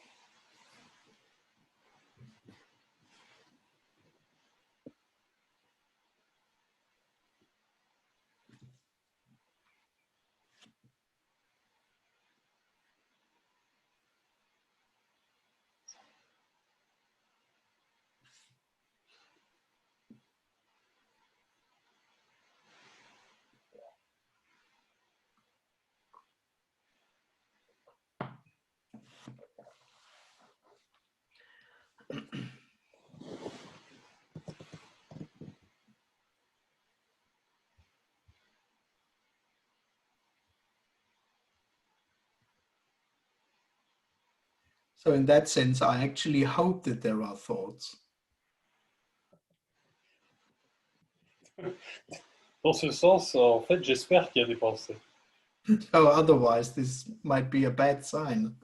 So in that sense, I actually hope that there are thoughts. Dans ce sens, en fait, j'espère qu'il y a des pensées. So otherwise, this might be a bad sign.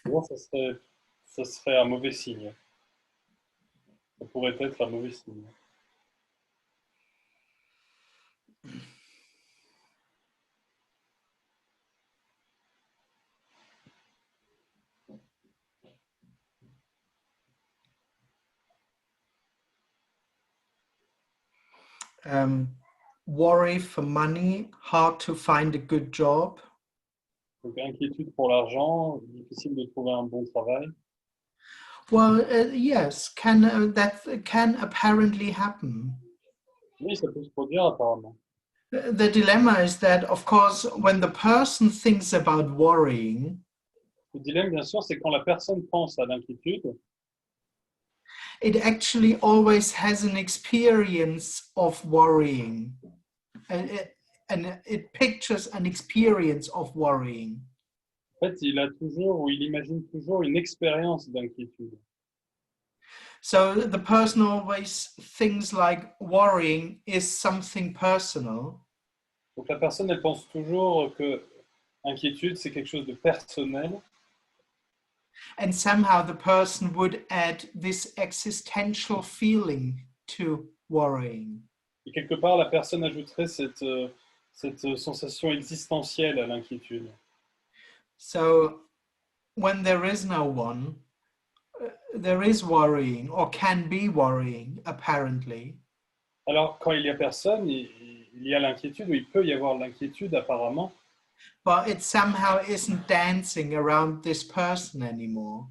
Sinon, ça serait un mauvais signe. Ça pourrait être un mauvais signe. Worry for money, hard to find a good job. Donc, inquiétude pour l'argent, difficile de trouver un bon travail. Well, yes, that can apparently happen. Oui, ça peut se produire apparemment. The dilemma is that, of course, when the person thinks about worrying, Le dilemme, bien sûr, c'est quand la personne pense à l'inquiétude, it actually always has an experience of worrying. And it pictures an experience of worrying. en fait, il a toujours ou il imagine toujours une expérience d'inquiétude. So the person always thinks like worrying is something personal. Donc, la personne, elle pense toujours que inquiétude, c'est quelque chose de personnel. And somehow the person would add this existential feeling to worrying. Et quelque part, la personne ajouterait cette sensation existentielle à l'inquiétude. So when there is no one, there is worrying or can be worrying, apparently. Alors, quand il n'y a personne, il y a l'inquiétude, ou il peut y avoir l'inquiétude apparemment, But it somehow isn't dancing around this person anymore,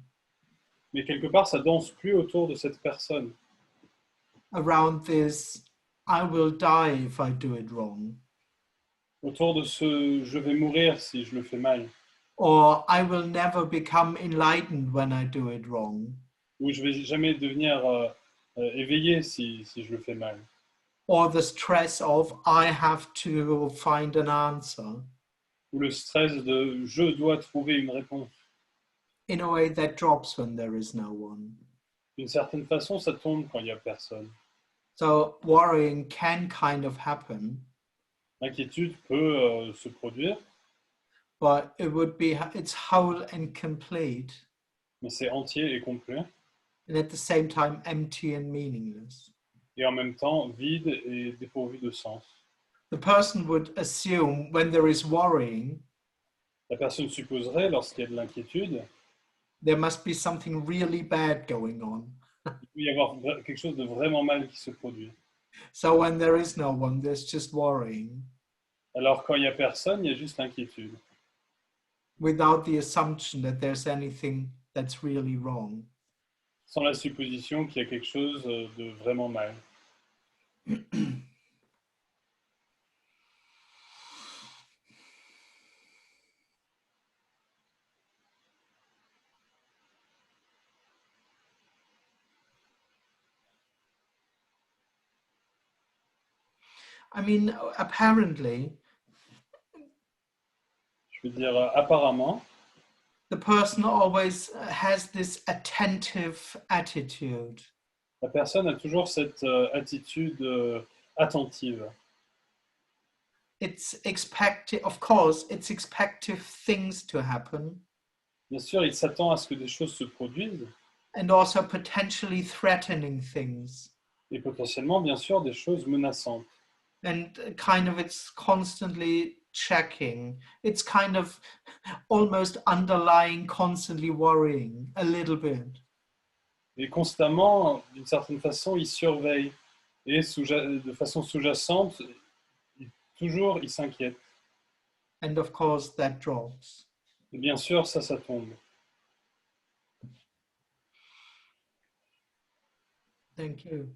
mais quelque part, ça danse plus autour de cette personne. around this, I will die if I do it wrong, Autour de ce je vais mourir si je le fais mal, or I will never become enlightened when I do it wrong, ou je vais jamais devenir éveillé si je le fais mal, or the stress of I have to find an answer, ou le stress de je dois trouver une réponse. in a way that drops when there is no one. D'une certaine façon, ça tombe quand il n'y a personne. So worrying can kind of happen, L'inquiétude peut se produire, but it's whole and complete, mais c'est entier et complet, and at the same time empty and meaningless. et en même temps vide et dépourvu de sens. The person would assume when there is worrying, La personne supposerait, lorsqu'il y a de l'inquiétude, there must be something really bad going on. il peut y avoir quelque chose de vraiment mal qui se produit. So when there is no one, there's just worrying, Alors quand il n'y a personne, il y a juste l'inquiétude, without the assumption that there's anything that's really wrong. sans la supposition qu'il y a quelque chose de vraiment mal. I mean, apparently, Je veux dire, apparemment, the person always has this attentive attitude. la personne a toujours cette attitude attentive. It's expected, of course, it's expected things to happen, Bien sûr, il s'attend à ce que des choses se produisent, and also potentially threatening things. et potentiellement, bien sûr, des choses menaçantes. And kind of it's constantly checking. It's kind of almost underlying, constantly worrying a little bit. Et constamment, d'une certaine façon, il surveille. Et de façon sous-jacente, toujours, il s'inquiète. And of course, that drops. Et bien sûr, ça tombe. Thank you.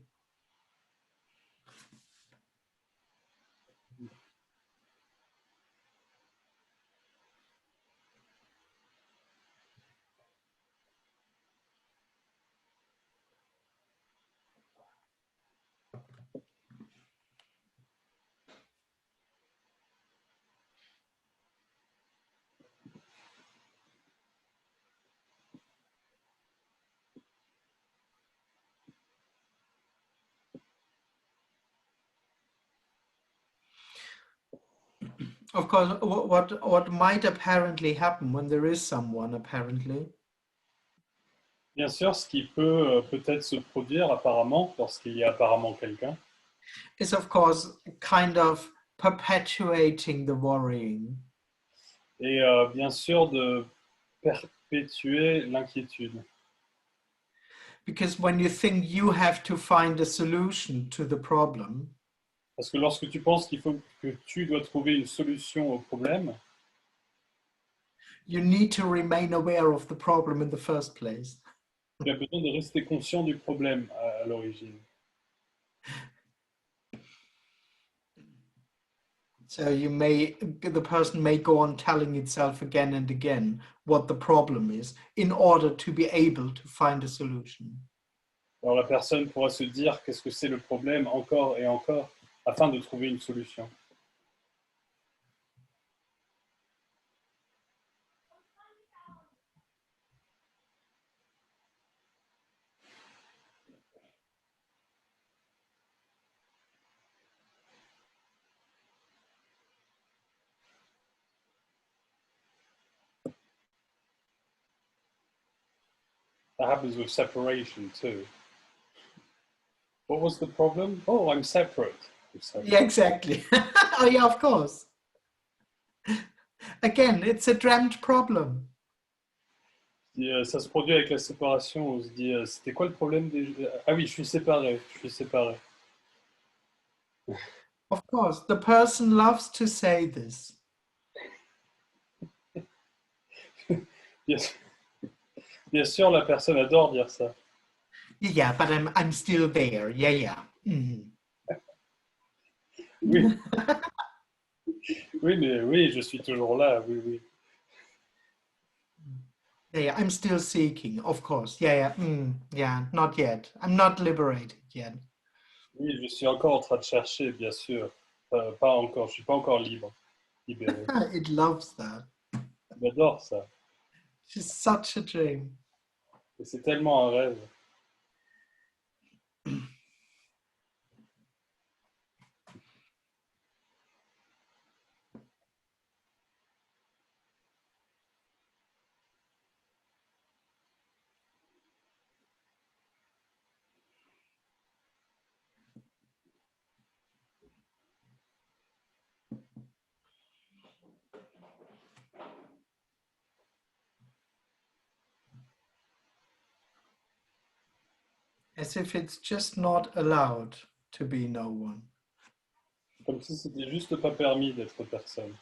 Of course, what might apparently happen when there is someone apparently Bien sûr, ce qui peut peut-être se produire apparemment, lorsqu'il y a apparemment quelqu'un, is of course kind of perpetuating the worrying. et bien sûr de perpétuer l'inquiétude. Because when you think you have to find a solution to the problem, Parce que lorsque tu penses qu'il faut que tu dois trouver une solution au problème, you need to remain aware of the problem in the first place. tu as besoin de rester conscient du problème à l'origine. So the person may go on telling itself again and again what the problem is in order to be able to find a solution. Alors la personne pourra se dire qu'est-ce que c'est le problème encore et encore afin de trouver une solution. That happens with separation too. What was the problem? Oh, I'm separate. Yeah, exactly. Oh yeah, of course. Again, it's a dreamt problem. Et, ça se produit avec la séparation. On se dit, c'était quoi le problème Ah oui, je suis séparé. Of course, the person loves to say this. Bien sûr, la personne adore dire ça. Yeah, but I'm still there. Yeah, yeah. Mm-hmm. Oui. Oui, je suis toujours là. Oui. Yeah, I'm still seeking, of course. Yeah. Yeah, not yet. I'm not liberated yet. Oui, je suis encore en train de chercher, bien sûr. Pas encore, je suis pas encore libéré. It loves that. J'adore ça. It's such a dream. Et c'est tellement un rêve. As if it's just not allowed to be no one. Comme si c'était juste pas permis d'être personne.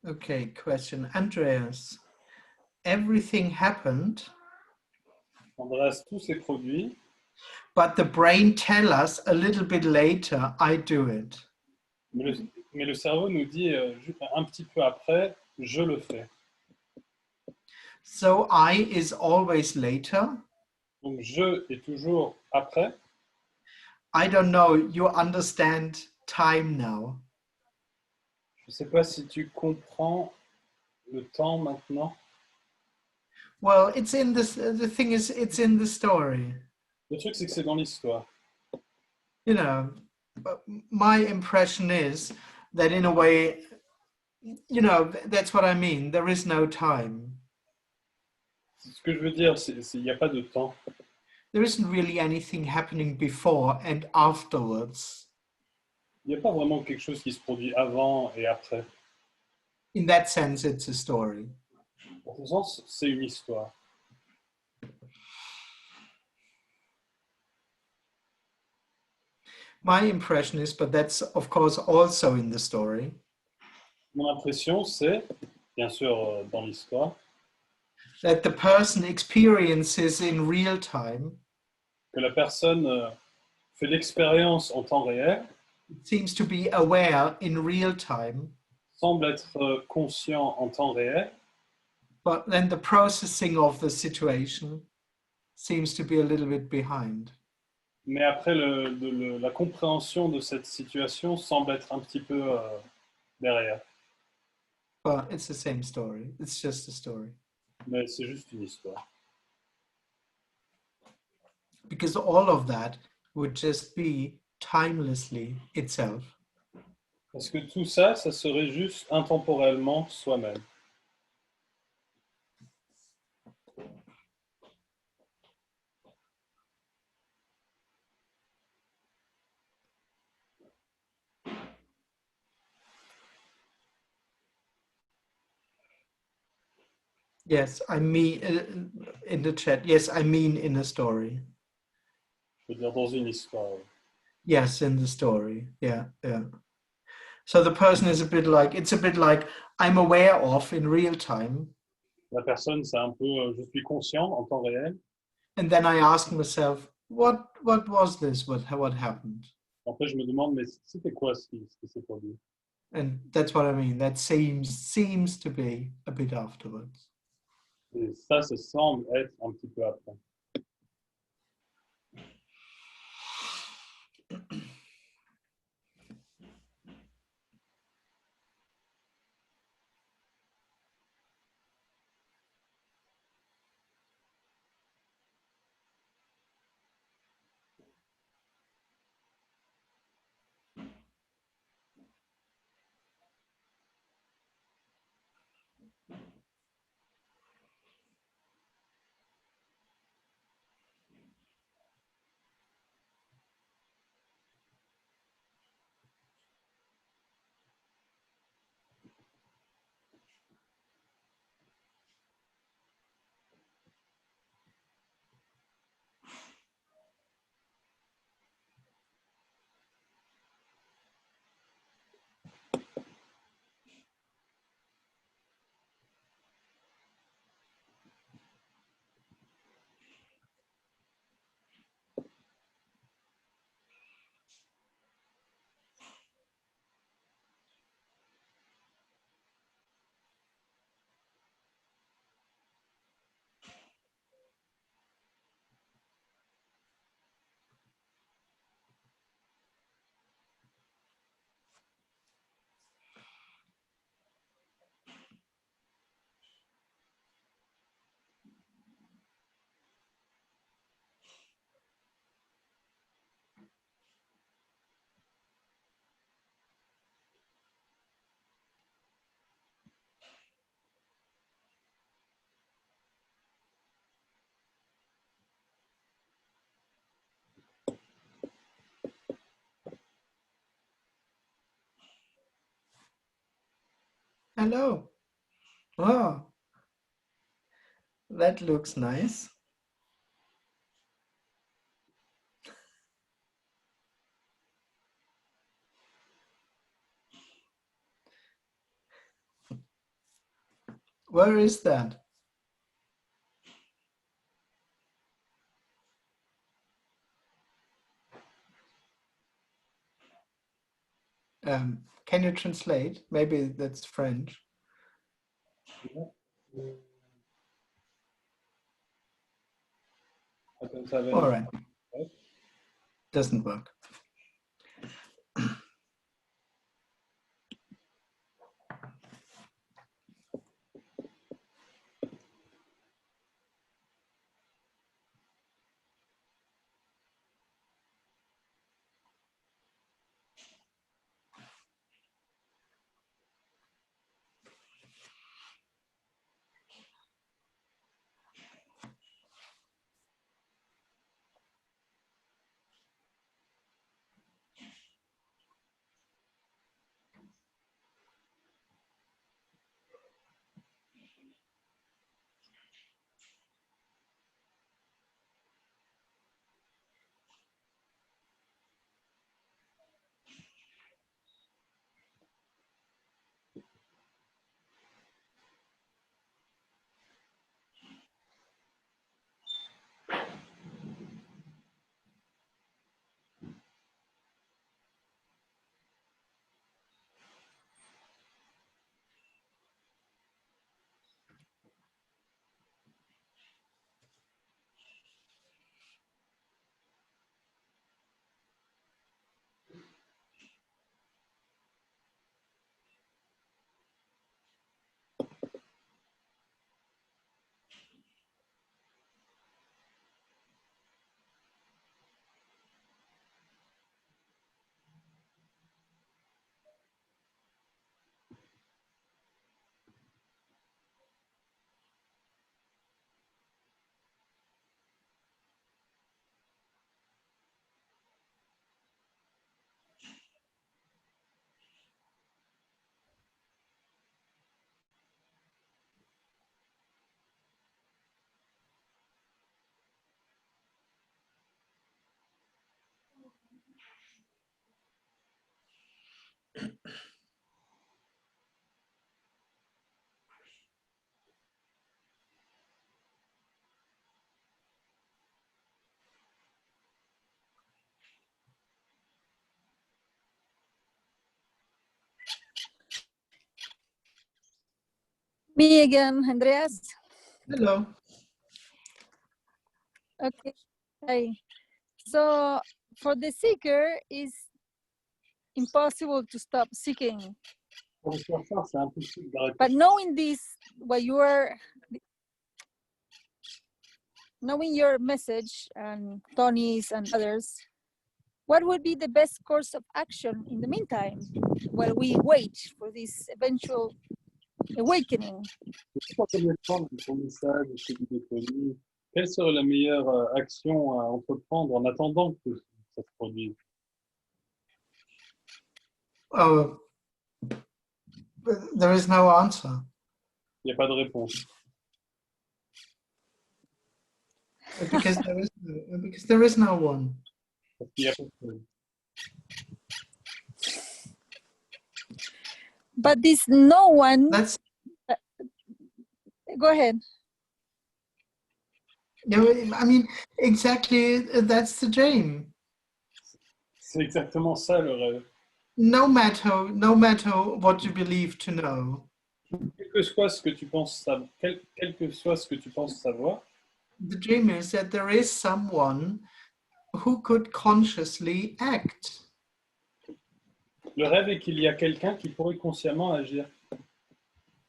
Okay, question. Andreas, everything happened, Andreas, tout s'est produit, but the brain tell us a little bit later, I do it. mais le cerveau nous dit un petit peu après, je le fais. So I is always later. Donc je est toujours après. I don't know, you understand time now. Je ne sais pas si tu comprends le temps maintenant. Well, it's in this, the thing is, it's in the story. Le truc, c'est que c'est dans l'histoire. You know, my impression is that in a way, you know, that's what I mean. There is no time. Ce que je veux dire, c'est qu'il n'y a pas de temps. There isn't really anything happening before and afterwards. Il n'y a pas vraiment quelque chose qui se produit avant et après. In that sense, it's a story. En ce sens, c'est une histoire. My impression is, but that's of course also in the story, Mon impression, c'est, bien sûr, dans l'histoire, that the person experiences in real time. que la personne fait l'expérience en temps réel, It seems to be aware in real time, semble être conscient en temps réel, but then the processing of the situation seems to be a little bit behind. mais après la compréhension de cette situation semble être un petit peu derrière. But it's the same story. It's just a story. Mais c'est juste une histoire. Because all of that would just be timelessly itself. Parce que tout ça, ça serait juste intemporellement soi-même. Yes, I mean, in the chat, yes, I mean in a story. Je veux dire dans une histoire. Yes, in the story. Yeah, yeah. So the person is a bit like, it's a bit like I'm aware of in real time. La personne, c'est un peu, je suis conscient en temps réel. And then I ask myself, what was this? What happened? Après, je me demande, mais c'était quoi ce qui s'est produit? And that's what I mean. That seems to be a bit afterwards. Et ça semble être un petit peu après. Hello. Oh, that looks nice. Where is that? Can you translate? Maybe that's French. All right. Doesn't work. Me again, Andreas. Hello. Okay. Hi. So for the seeker, it's impossible to stop seeking. Pour le chercheur, c'est impossible d'arrêter. But knowing this, what you are, knowing your message and Tony's and others, what would be the best course of action in the meantime while we wait for this eventual awakening? Pour connaître ton message, celui de Tony, quelle serait la meilleure action à entreprendre en attendant que ça se produise? Oh, there is no answer. Il n'y a pas de réponse. Because there is no one. Parce qu'il y a personne. But this no one, That's go ahead. I mean, exactly. That's the dream. C'est exactement ça le rêve. No matter what you believe to know, Quel que soit ce que tu penses savoir, quel que soit ce que tu penses savoir, the dream is that there is someone who could consciously act. le rêve est qu'il y a quelqu'un qui pourrait consciemment agir.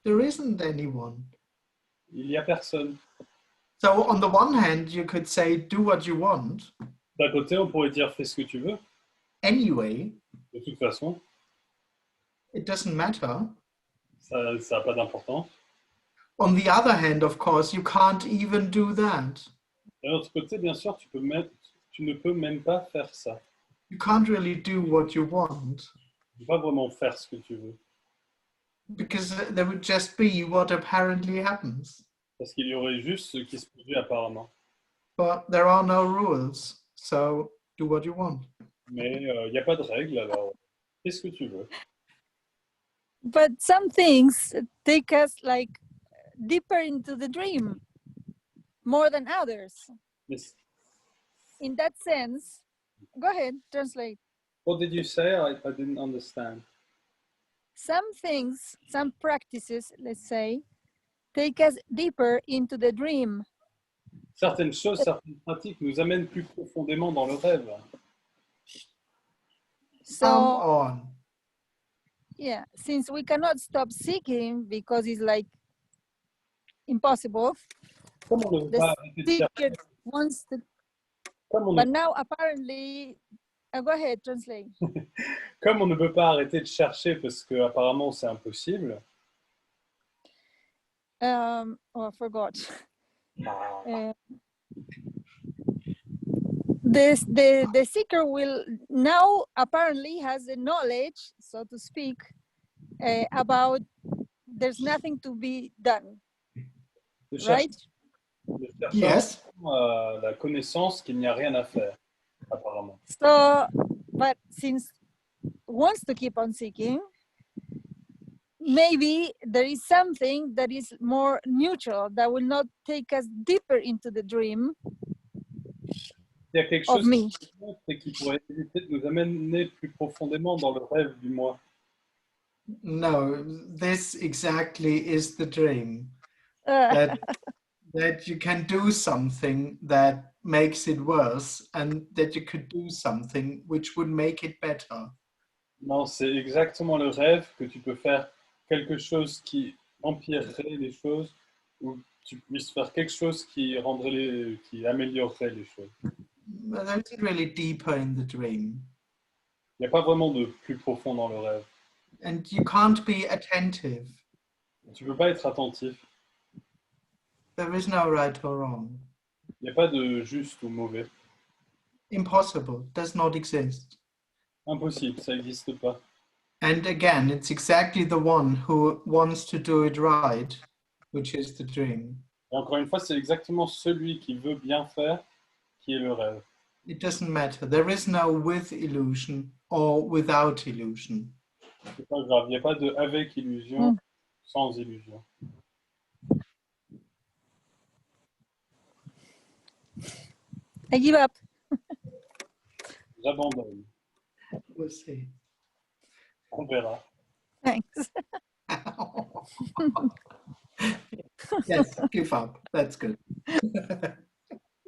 There isn't anyone. Il n'y a personne. So on the one hand, you could say, do what you want. D'un côté, on pourrait dire fais ce que tu veux. Anyway, De toute façon, it doesn't matter. ça n'a pas d'importance. On the other hand, of course, you can't even do that. D'un autre côté, bien sûr, tu ne peux même pas faire ça. You can't really do what you want Tu ne peux pas vraiment faire ce que tu veux. because there would just be what apparently happens. Parce qu'il y aurait juste ce qui se produit apparemment. But there are no rules, so do what you want. Mais il n'y a pas de règle, alors fais ce que tu veux. But some things take us like deeper into the dream more than others. Mais, In that sense, go ahead, translate. what did you say? I didn't understand. Some things, some practices, let's say, take us deeper into the dream. Certaines choses, certaines pratiques nous amènent plus profondément dans le rêve. So, Come on. yeah, since we cannot stop seeking because it's like impossible, Comme on ne veut the pas arrêter de chercher, seeker wants to, comme on but ne, now apparently, go ahead, translate. comme on ne veut pas arrêter de chercher parce que apparemment c'est impossible, Oh, I forgot. The seeker will now apparently has the knowledge, so to speak, about there's nothing to be done, le right? chercheur Yes. a la connaissance qu'il n'y a rien à faire, apparemment. So, but since wants to keep on seeking, maybe there is something that is more neutral that will not take us deeper into the dream Il y a quelque of chose me. qui pourrait éviter de nous amener plus profondément dans le rêve du moi. No, this exactly is the dream. That you can do something that makes it worse and that you could do something which would make it better. Non, c'est exactement le rêve que tu peux faire quelque chose qui empirerait les choses ou tu puisses faire quelque chose qui qui améliorerait les choses. But that's really deeper in the dream. Il n'y a pas vraiment de plus profond dans le rêve. And you can't be attentive. Tu ne peux pas être attentif. There is no right or wrong. Il n'y a pas de juste ou mauvais. Impossible, does not exist. Impossible, ça n'existe pas. And again, it's exactly the one who wants to do it right, which is the dream. Et encore une fois, c'est exactement celui qui veut bien faire qui est le rêve. It doesn't matter. There is no with illusion or without illusion. C'est pas grave, il n'y a pas de avec illusion, sans illusion. I give up. J'abandonne. We'll see. On verra. Thanks. Yes, give up. That's good.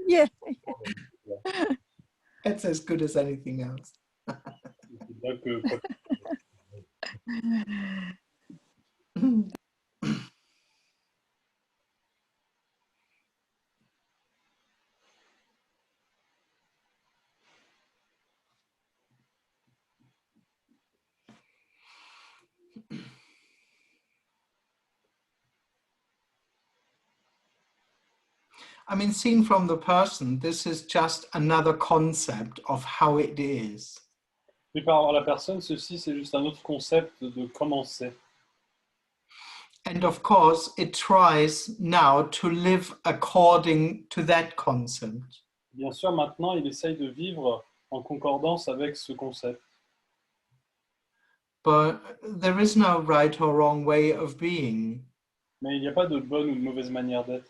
Yeah. That's as good as anything else. C'est bien que quoi I mean, seen from the person, this is just another concept of how it is. Mais par rapport à la personne, ceci c'est juste un autre concept de comment c'est. And of course, it tries now to live according to that concept. Bien sûr, maintenant, il essaye de vivre en concordance avec ce concept. But there is no right or wrong way of being, Mais il n'y a pas de bonne ou de mauvaise manière d'être.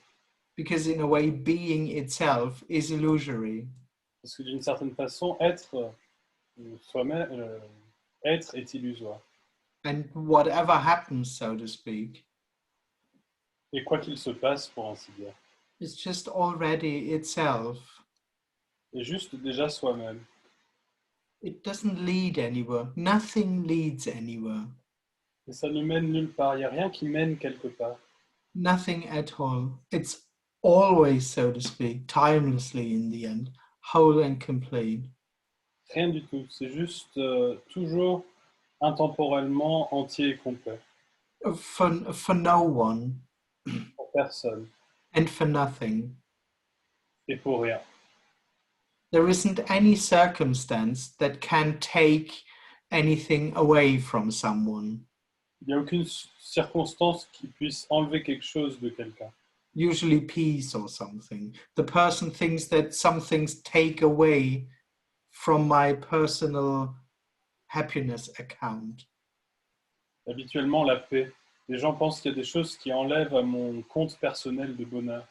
because in a way, being itself is illusory. Parce que d'une certaine façon, être soi-même, être est illusoire. And whatever happens, so to speak, Et quoi qu'il se passe, pour ainsi dire, is just already itself. est juste déjà soi-même. It doesn't lead anywhere. Nothing leads anywhere. Et ça ne mène nulle part. Il n'y a rien qui mène quelque part. Nothing at all. It's always, so to speak, timelessly in the end, whole and complete. Rien du tout. C'est juste toujours intemporellement entier et complet. For no one Pour personne. and for nothing. Et pour rien. There isn't any circumstance that can take anything away from someone. Il n'y a aucune circonstance qui puisse enlever quelque chose de quelqu'un. Usually peace or something. The person thinks that some things take away from my personal happiness account. Habituellement, la paix. Les gens pensent qu'il y a des choses qui enlèvent à mon compte personnel de bonheur.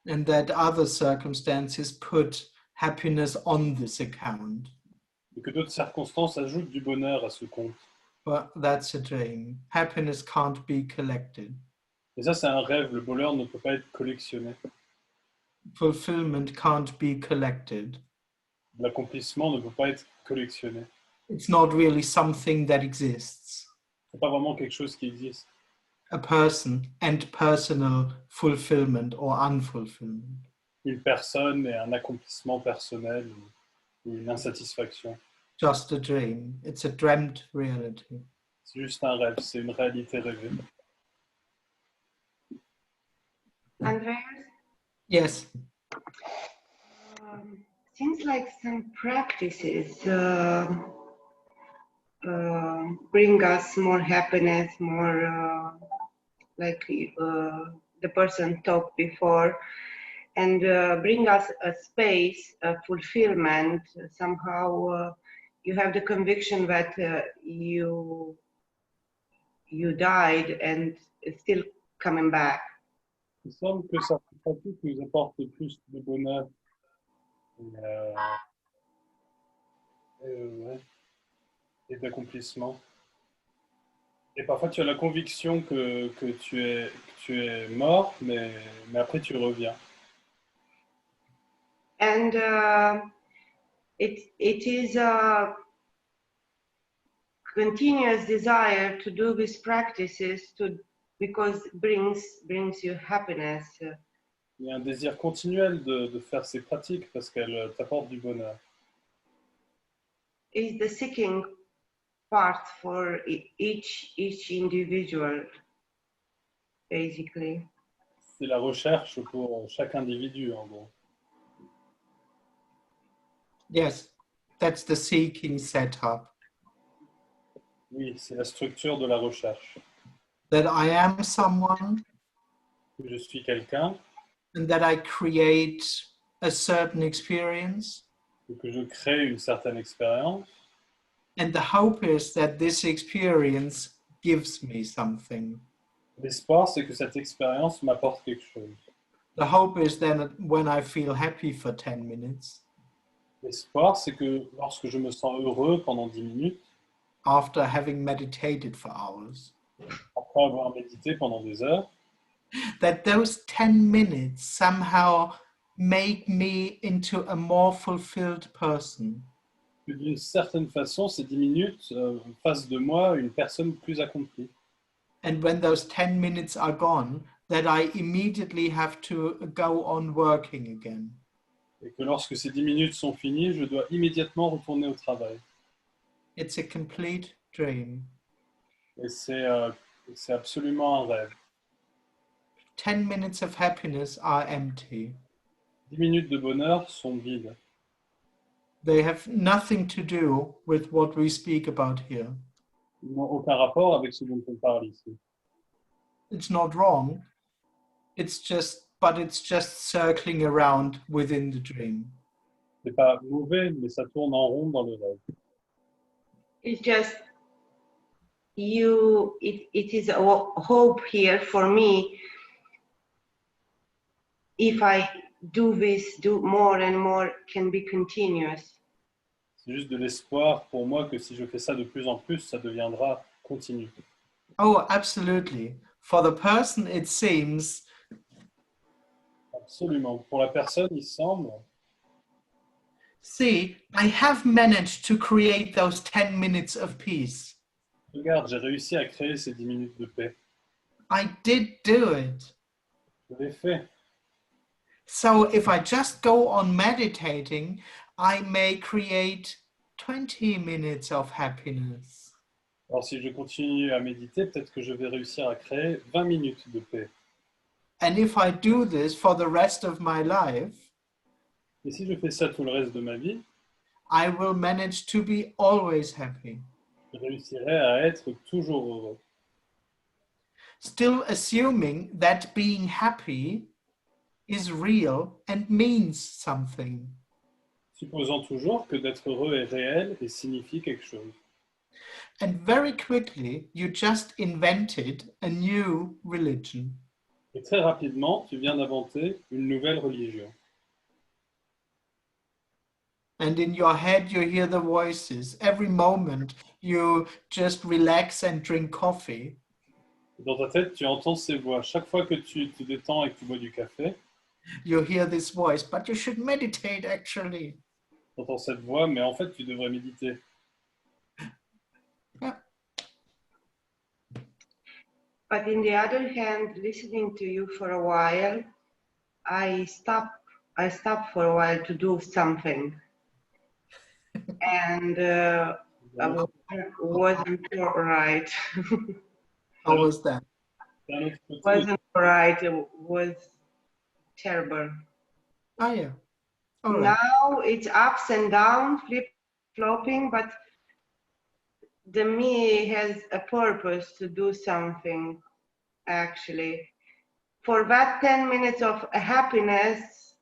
And that other circumstances put happiness on this account. Et que d'autres circonstances ajoutent du bonheur à ce compte. But that's a dream. Happiness can't be collected. Et ça, c'est un rêve. Le bonheur ne peut pas être collectionné. Fulfillment can't be collected. L'accomplissement ne peut pas être collectionné. It's not really something that exists. C'est pas vraiment quelque chose qui existe. A person and personal fulfillment or unfulfillment. Une personne et un accomplissement personnel ou une insatisfaction. Just a dream. It's a dreamt reality. C'est juste un rêve, c'est une réalité rêvée. Andreas, Yes. seems like some practices bring us more happiness, more like the person talked before, and bring us a space, a fulfillment. Somehow you have the conviction that you died and it's still coming back. Il semble que certaines pratiques nous apportent plus de bonheur ouais, et d'accomplissement. Et parfois tu as la conviction que tu es mort, mais après tu reviens. And it is a continuous desire to do these practices because brings you happiness. Il y a un désir continuel de faire ces pratiques parce qu'elles t'apportent du bonheur. Is the seeking part for each individual, basically. C'est la recherche pour chaque individu, en gros. Yes. That's the seeking setup. Oui, c'est la structure de la recherche. That I am someone Je suis quelqu'un and that I create a certain experience. et que je crée une certaine expérience. And the hope is that this experience gives me something. L'espoir, c'est que cette expérience m'apporte quelque chose. The hope is then when I feel happy for 10 minutes, L'espoir, c'est que lorsque je me sens heureux pendant 10 minutes, after having meditated for hours, après avoir médité pendant des heures, that those 10 minutes somehow make me into a more fulfilled person. Que d'une certaine façon, ces 10 minutes fassent de moi une personne plus accomplie. And when those 10 minutes are gone, that I immediately have to go on working again. Et que lorsque ces 10 minutes sont finies, je dois immédiatement retourner au travail. It's a complete dream. Et c'est absolument un rêve. 10 minutes of happiness are empty. 10 minutes de bonheur sont vides. They have nothing to do with what we speak about here. Ils n'ont aucun rapport avec ce dont on parle ici. It's not wrong. But it's just circling around within the dream. C'est pas mauvais, mais ça tourne en rond dans le rêve. It's just it is a hope here for me. If I do more and more, can be continuous. C'est juste de l'espoir pour moi que si je fais ça de plus en plus, ça deviendra continu. Oh, absolutely. For the person, it seems. Absolument. Pour la personne, il semble. See, I have managed to create those 10 minutes of peace. Regarde, j'ai réussi à créer ces 10 minutes de paix. I did do it. Je l'ai fait. So if I just go on meditating, I may create 20 minutes of happiness. Alors si je continue à méditer, peut-être que je vais réussir à créer 20 minutes de paix. And if I do this for the rest of my life, Et si je fais ça tout le reste de ma vie, I will manage to be always happy. je réussirai à être toujours heureux. Still assuming that being happy is real and means something. Supposant toujours que d'être heureux est réel et signifie quelque chose. And very quickly, you just invented a new religion. Et très rapidement, tu viens d'inventer une nouvelle religion. And in your head, you hear the voices. Every moment, you just relax and drink coffee. Dans ta tête, tu entends ces voix. Chaque fois que tu te détends et que tu bois du café, You hear this voice, but you should meditate actually. tu entends cette voix, mais en fait, tu devrais méditer. Yeah. But in the other hand, listening to you for a while, I stop for a while to do something. And wasn't all right. How was that? D'un autre côté, Wasn't all right. It was terrible. Oh, yeah. All right. Now it's ups and downs, flip-flopping, but the me has a purpose to do something, actually. For that 10 minutes of happiness,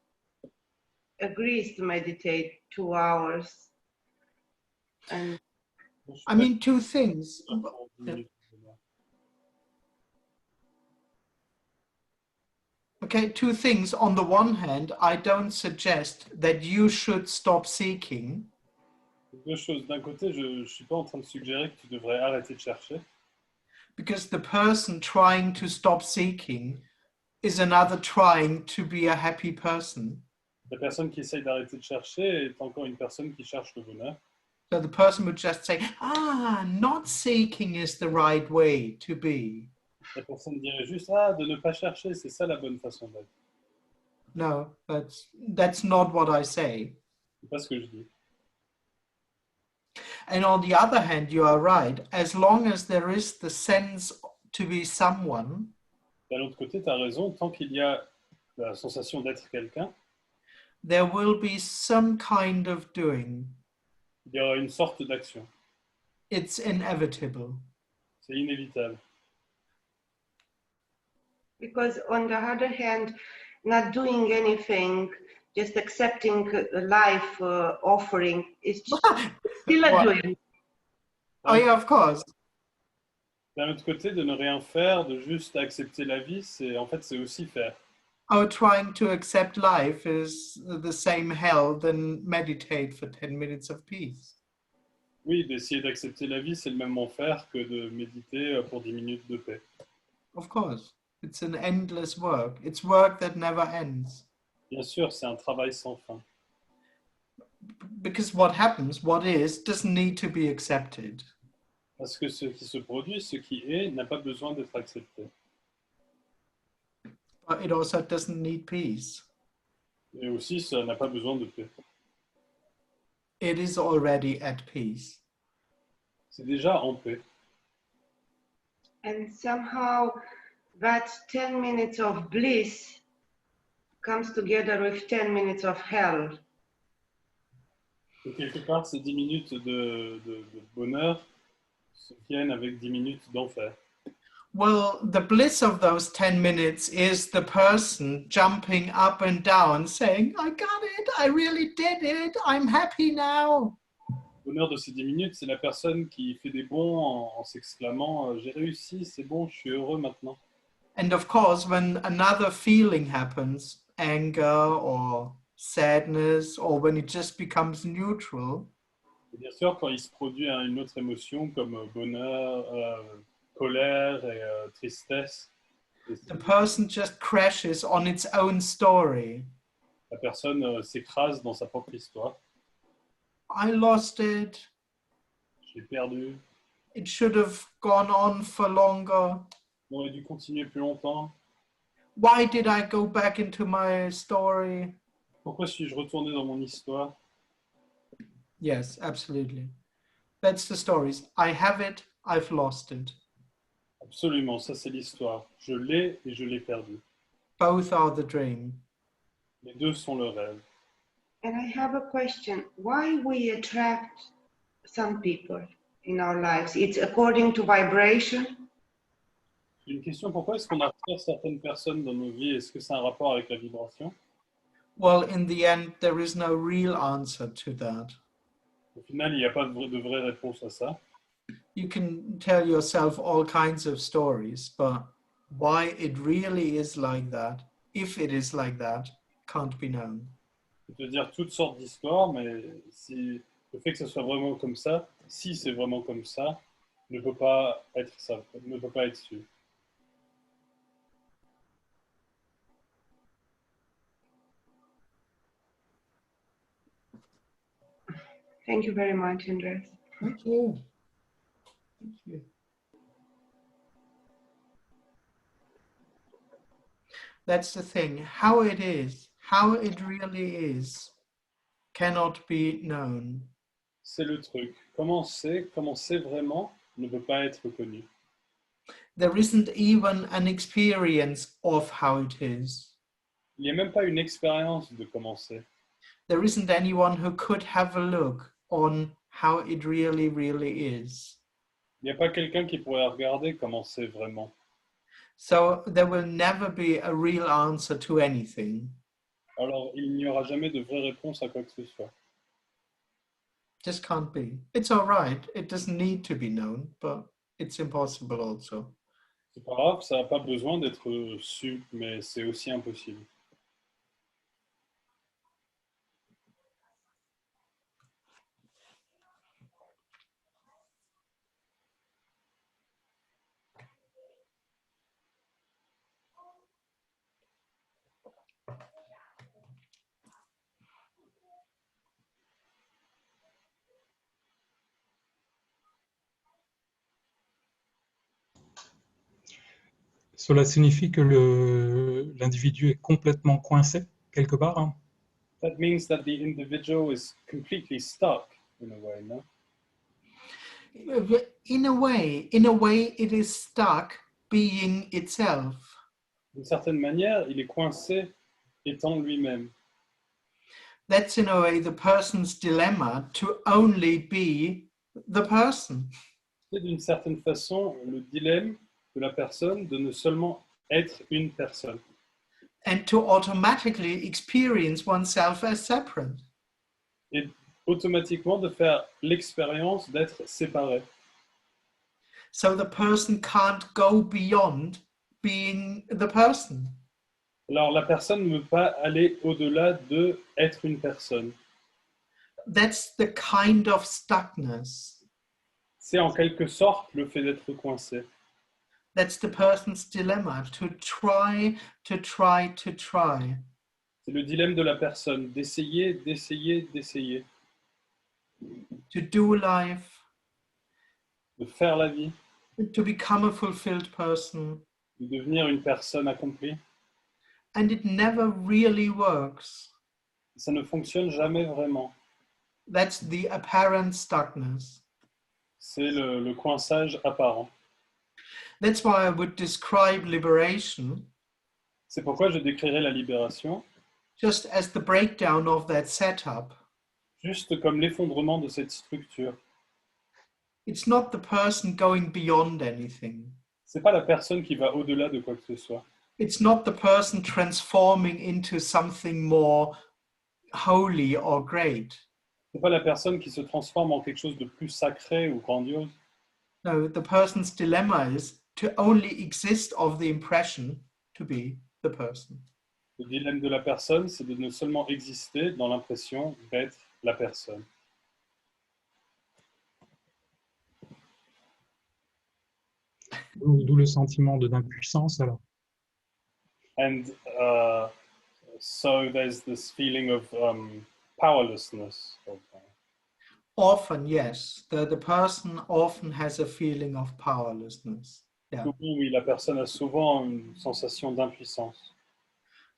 agrees to meditate 2 hours. And I mean, two things. Okay, two things. On the one hand, I don't suggest that you should stop seeking. Deux choses. D'un côté, je ne suis pas en train de suggérer que tu devrais arrêter de chercher. Because the person trying to stop seeking is another trying to be a happy person. La personne qui essaye d'arrêter de chercher est encore une personne qui cherche le bonheur. So the person would just say, not seeking is the right way to be. La personne dirait juste, de ne pas chercher, c'est ça la bonne façon d'être. No, that's not what I say. C'est pas ce que je dis. And on the other hand, you are right. As long as there is the sense to be someone, D'un autre côté, tu as raison, tant qu'il y a la sensation d'être quelqu'un, there will be some kind of doing. il y aura une sorte d'action. It's inevitable. C'est inévitable. because on the other hand, not doing anything, just accepting a life offering is still a doing. Oh yeah, of course. D'un autre côté, de ne rien faire, de juste accepter la vie, c'est aussi faire. Oh, trying to accept life is the same hell than meditate for 10 minutes of peace. Oui, d'essayer d'accepter la vie, c'est le même enfer que de méditer pour 10 minutes de paix. Of course. It's an endless work. It's work that never ends. Bien sûr, c'est un travail sans fin. Because what happens, what is, doesn't need to be accepted. Parce que ce qui se produit, ce qui est, n'a pas besoin d'être accepté. But it also doesn't need peace. Et aussi, ça n'a pas besoin de paix. It is already at peace. C'est déjà en paix. And somehow that 10 minutes of bliss comes together with 10 minutes of hell. Et quelque part, ces 10 minutes de bonheur se viennent avec 10 minutes d'enfer. Well, the bliss of those 10 minutes is the person jumping up and down saying, I got it, I really did it, I'm happy now. Le bonheur de ces 10 minutes, c'est la personne qui fait des bonds en s'exclamant « J'ai réussi, c'est bon, je suis heureux maintenant ». And of course, when another feeling happens, anger or sadness, or when it just becomes neutral, Et bien sûr, quand il se produit une autre émotion comme bonheur, colère et tristesse, the person just crashes on its own story. la personne s'écrase dans sa propre histoire. I lost it. J'ai perdu, It should have gone on for longer. on aurait dû continuer plus longtemps. Why did I go back into my story? Pourquoi suis-je retourné dans mon histoire? Yes, absolutely. That's the stories. I have it, I've lost it. Absolument, ça c'est l'histoire. Je l'ai et je l'ai perdu. Both are the dream. Les deux sont le rêve. And I have a question. Why we attract some people in our lives? It's according to vibration? J'ai une question, pourquoi est-ce qu'on attire certaines personnes dans nos vies? Est-ce que c'est un rapport avec la vibration? Well, in the end, there is no real answer to that. Au final, il n'y a pas de vraie réponse à ça. You can tell yourself all kinds of stories, but why it really is like that, if it is like that, can't be known. Je peux te dire toutes sortes d'histoires, mais si le fait que ce soit vraiment comme ça, si c'est vraiment comme ça, ne peut pas être ça, ne peut pas être su. Thank you very much, Andreas. Thank you. Thank you. That's the thing. How it is, how it really is, cannot be known. C'est le truc. Comment c'est vraiment, ne peut pas être connu. There isn't even an experience of how it is. Il n'y a même pas une expérience de comment c'est. There isn't anyone who could have a look on how it really is. Il n'y a pas quelqu'un qui pourrait regarder comment c'est vraiment. So there will never be a real answer to anything. Alors, il n'y aura jamais de vraie réponse à quoi que ce soit. Just can't be. It's all right. It doesn't need to be known, but it's impossible also. C'est pas grave, ça n'a pas besoin d'être su, mais c'est aussi impossible. Cela signifie que l'individu est complètement coincé quelque part, hein? That means that the individual is completely stuck in a way, no? In a way, it is stuck being itself. D'une certaine manière, il est coincé étant lui-même. That's in a way the person's dilemma to only be the person. C'est d'une certaine façon le dilemme de la personne de ne seulement être une personne. And to automatically experience oneself as separate. Et automatiquement de faire l'expérience d'être séparé. So the person can't go beyond being the person. Alors la personne ne peut pas aller au-delà de être une personne. That's the kind of stuckness. C'est en quelque sorte le fait d'être coincé. That's the person's dilemma, to try, to try, to try. C'est le dilemme de la personne, d'essayer, d'essayer, d'essayer, To do life, de faire la vie, to become a fulfilled person. de devenir une personne accomplie. And it never really works. Ça ne fonctionne jamais vraiment. That's the apparent stuckness. C'est le coinçage apparent. That's why I would describe liberation C'est pourquoi je décrirais la libération just as the breakdown of that setup. juste comme l'effondrement de cette structure. It's not the person going beyond anything. C'est pas la personne qui va au-delà de quoi que ce soit. It's not the person transforming into something more holy or great. C'est pas la personne qui se transforme en quelque chose de plus sacré ou grandiose. No, the person's dilemma is to only exist of the impression to be the person. Le dilemme de la personne, c'est de ne seulement exister dans l'impression d'être la personne. D'où le sentiment d'impuissance alors. And so there's this feeling of powerlessness. Often, yes, the person often has a feeling of powerlessness. Yeah. Oui, la personne a souvent une sensation d'impuissance.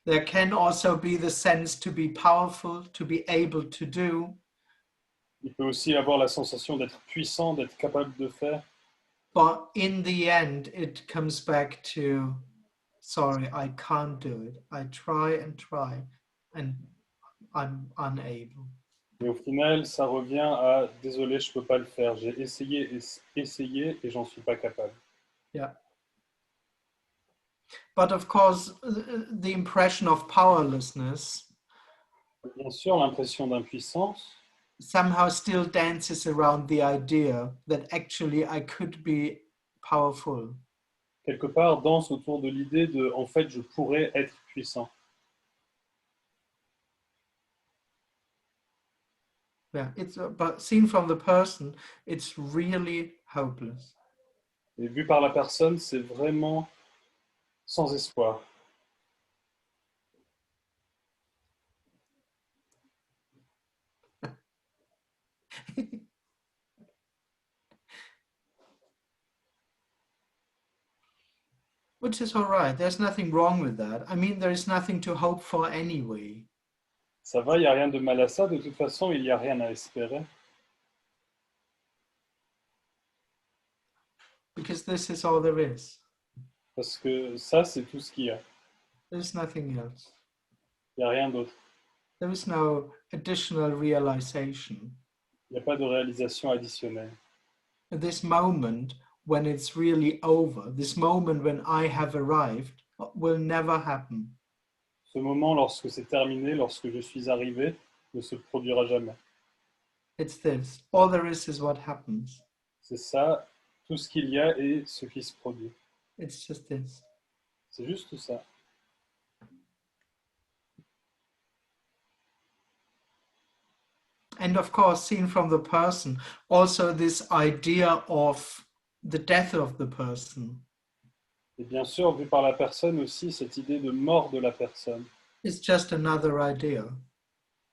There can also be the sense to be powerful, to be able to do. Il peut aussi avoir la sensation d'être puissant, d'être capable de faire. But in the end, it comes back to, sorry, I can't do it. I try, and I'm unable. Et au final, ça revient à « désolé, je ne peux pas le faire. J'ai essayé et j'en suis pas capable ». Yeah. But of course, the impression of powerlessness Bien sûr, l'impression d'impuissance somehow still dances around the idea that actually I could be powerful. quelque part danse autour de l'idée de « en fait, je pourrais être puissant ». Yeah, but seen from the person, it's really hopeless. Et vu par la personne, c'est vraiment sans espoir. Which is all right. There's nothing wrong with that. I mean, there is nothing to hope for anyway. Ça va, il n'y a rien de mal à ça. De toute façon, il n'y a rien à espérer. Because this is all there is. Parce que ça, c'est tout ce qu'il y a. There's nothing else. Il n'y a rien d'autre. There is no additional realization. Il n'y a pas de réalisation additionnelle. At this moment, when it's really over, this moment when I have arrived, will never happen. Ce moment, lorsque c'est terminé, lorsque je suis arrivé, ne se produira jamais. It's this. All there is what happens. C'est ça, tout ce qu'il y a et ce qui se produit. It's just this. C'est juste ça. And of course, seen from the person, also this idea of the death of the person. Et bien sûr, vu par la personne aussi, cette idée de mort de la personne It's just another idea.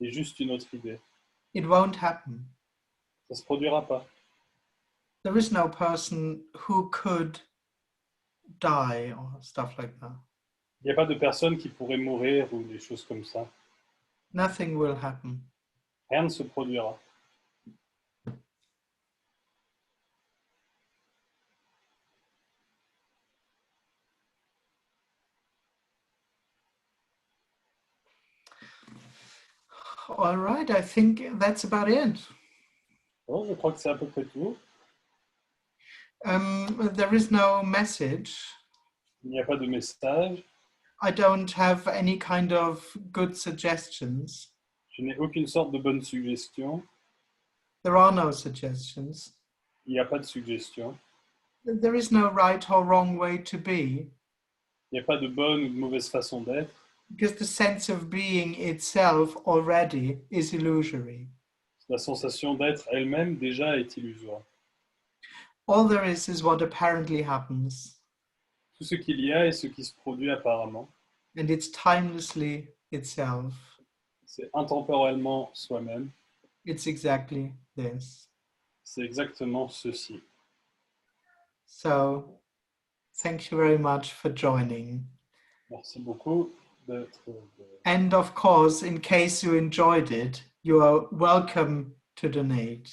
est juste une autre idée. It won't happen. Ça ne se produira pas. There is no person who could die or stuff like that. Il n'y a pas de personne qui pourrait mourir ou des choses comme ça. Nothing will happen. Rien ne se produira. All right, I think that's about it. Bon, je crois que c'est à peu près tout. There is no message. Il n'y a pas de message. I don't have any kind of good suggestions. Je n'ai aucune sorte de bonne suggestion. There are no suggestions. Il n'y a pas de suggestion. There is no right or wrong way to be. Il n'y a pas de bonne ou de mauvaise façon d'être. Because the sense of being itself already is illusory. La sensation d'être elle-même déjà est illusoire. All there is what apparently happens. tout ce qu'il y a et ce qui se produit apparemment. And it's timelessly itself. C'est intemporellement soi-même. It's exactly this. C'est exactement ceci. So, thank you very much for joining. Merci beaucoup d'être. And of course, in case you enjoyed it, you are welcome to donate.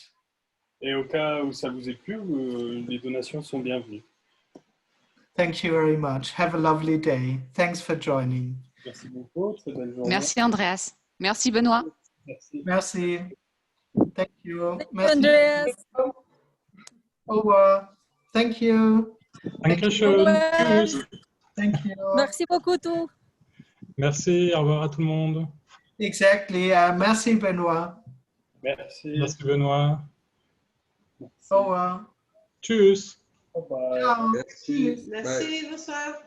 Et au cas où ça vous ait plu, les donations sont bienvenues. Thank you very much. Have a lovely day. Thanks for joining. Merci beaucoup. Très belle journée. Merci Andreas. Merci Benoît. Merci. Merci. Thank you. Thank you, Merci. Andreas. Over. Thank you. Dankeschön. Tschüss. Thank you. Merci beaucoup, tout. Merci, au revoir à tout le monde. Exactly. Merci, Benoît. Merci. Merci Benoît. Merci. Over. Tschüss. Bye bye. Ciao. Merci. Merci, bonsoir.